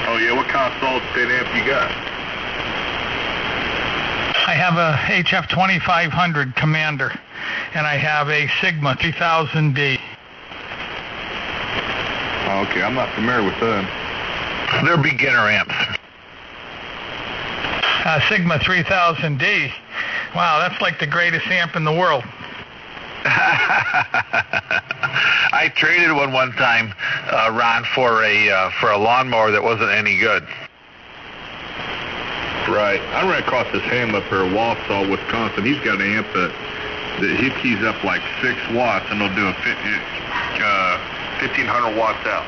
Oh, yeah, what kind of solid-state amp you got? I have a HF 2500 Commander, and I have a Sigma 3000D. Oh, okay, I'm not familiar with them. They're beginner amps. Sigma 3000D. Wow, that's like the greatest amp in the world. I traded one time, Ron, for a lawnmower that wasn't any good. Right. I ran across this ham up here in Wausau, Wisconsin. He's got an amp that he keys up like 6 watts, and he'll do a 1,500 watts out.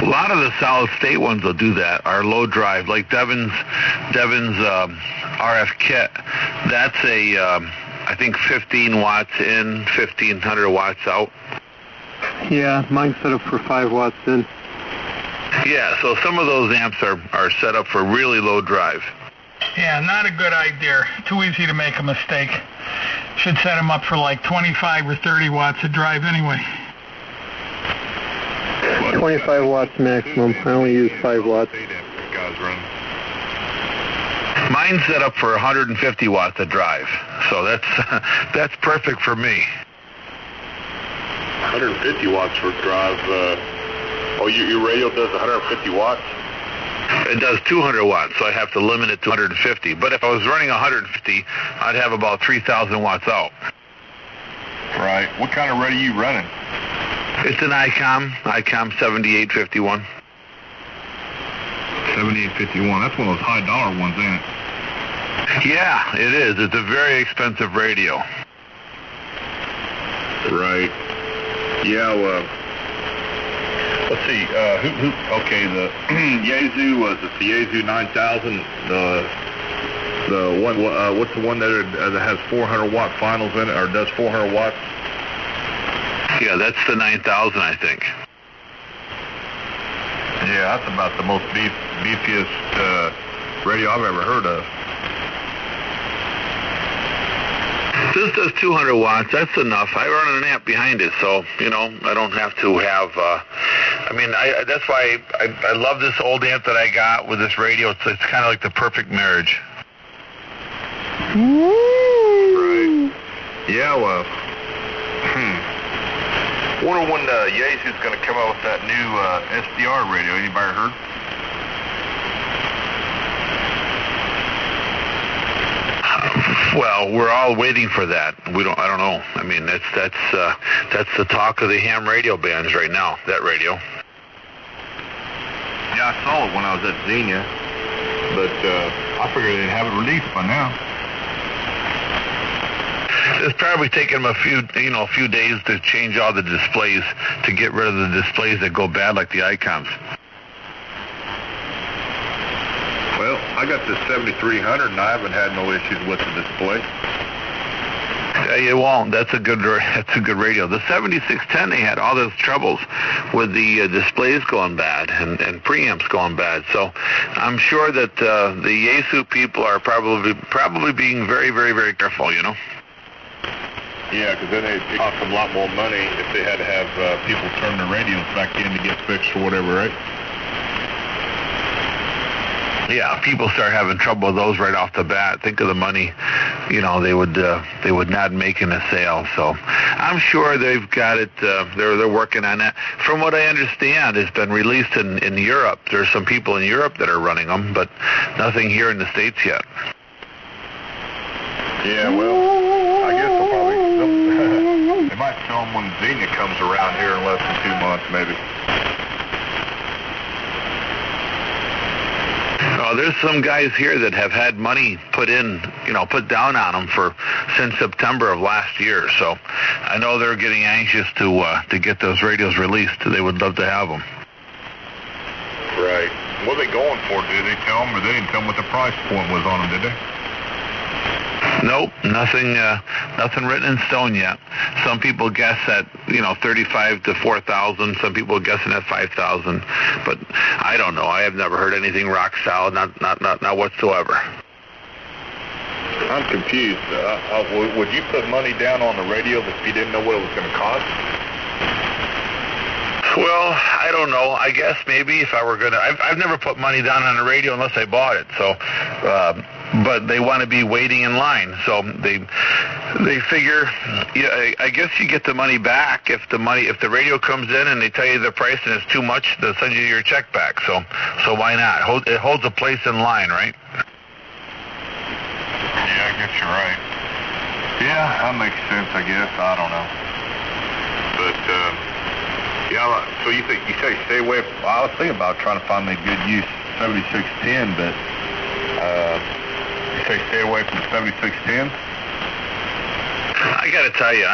A lot of the solid-state ones will do that, are low drive, like Devon's RF kit. That's I think 15 watts in, 1,500 watts out. Yeah, mine's set up for 5 watts in. Yeah, so some of those amps are set up for really low drive. Yeah, not a good idea. Too easy to make a mistake. Should set them up for like 25 or 30 watts of drive anyway. 25 watts maximum. I only use 5 watts. Mine's set up for 150 watts of drive, so that's perfect for me. 150 watts for drive. Your radio does 150 watts? It does 200 watts, so I have to limit it to 150. But if I was running 150, I'd have about 3,000 watts out. Right. What kind of radio are you running? It's an ICOM 7851. 7851. That's one of those high dollar ones, ain't it? Yeah, it is. It's a very expensive radio. Right. Yeah, let's see, okay, the Yaesu, the Yaesu 9000, the one, what's the one that has 400 watt finals in it, or does 400 watts? Yeah, that's the 9000, I think. Yeah, that's about the most beefiest radio I've ever heard of. This does 200 watts. That's enough. I run an amp behind it, so, I don't have to have, that's why I love this old amp that I got with this radio. It's kind of like the perfect marriage. Right. Yeah, well, wonder when Yaesu's going to come out with that new SDR radio. Anybody heard? Well, we're all waiting for that. I don't know. I mean, that's the talk of the ham radio bands right now. That radio. Yeah, I saw it when I was at Xenia, but I figured they'd have it released by now. It's probably taken them a few days to change all the displays, to get rid of the displays that go bad, like the icons. Well, I got the 7300 and I haven't had no issues with the display. You won't. That's a good radio. The 7610, they had all those troubles with the displays going bad and preamps going bad. So I'm sure that the Yaesu people are probably being very, very, very careful, you know. Yeah, because then it cost them a lot more money if they had to have people turn their radios back in to get fixed or whatever, right? Yeah, people start having trouble with those right off the bat. Think of the money, they would not make in a sale. So I'm sure they've got it. They're working on that. From what I understand, it's been released in Europe. There's some people in Europe that are running them, but nothing here in the States yet. Yeah, well, I guess they'll probably they might sell them when Xenia comes around here in less than 2 months, maybe. There's some guys here that have had money put down on them since September of last year. So I know they're getting anxious to get those radios released. They would love to have them. Right. What are they going for? Did they tell them, or they didn't tell them what the price point was on them, did they? Nope, nothing written in stone yet. Some people guess at 35 to 4,000. Some people are guessing at 5,000. But I don't know. I have never heard anything rock solid, not whatsoever. I'm confused. Would you put money down on the radio if you didn't know what it was going to cost? Well, I don't know. I guess maybe if I were going to... I've never put money down on a radio unless I bought it. So, but they want to be waiting in line. So they figure, I guess you get the money back if the radio comes in and they tell you the price and it's too much, they'll send you your check back. So why not? It holds a place in line, right? Yeah, I guess you're right. Yeah, that makes sense, I guess. I don't know. But, yeah, so you say stay away. I was thinking about trying to find a good use 7610, but you say stay away from 7610? I got to tell you,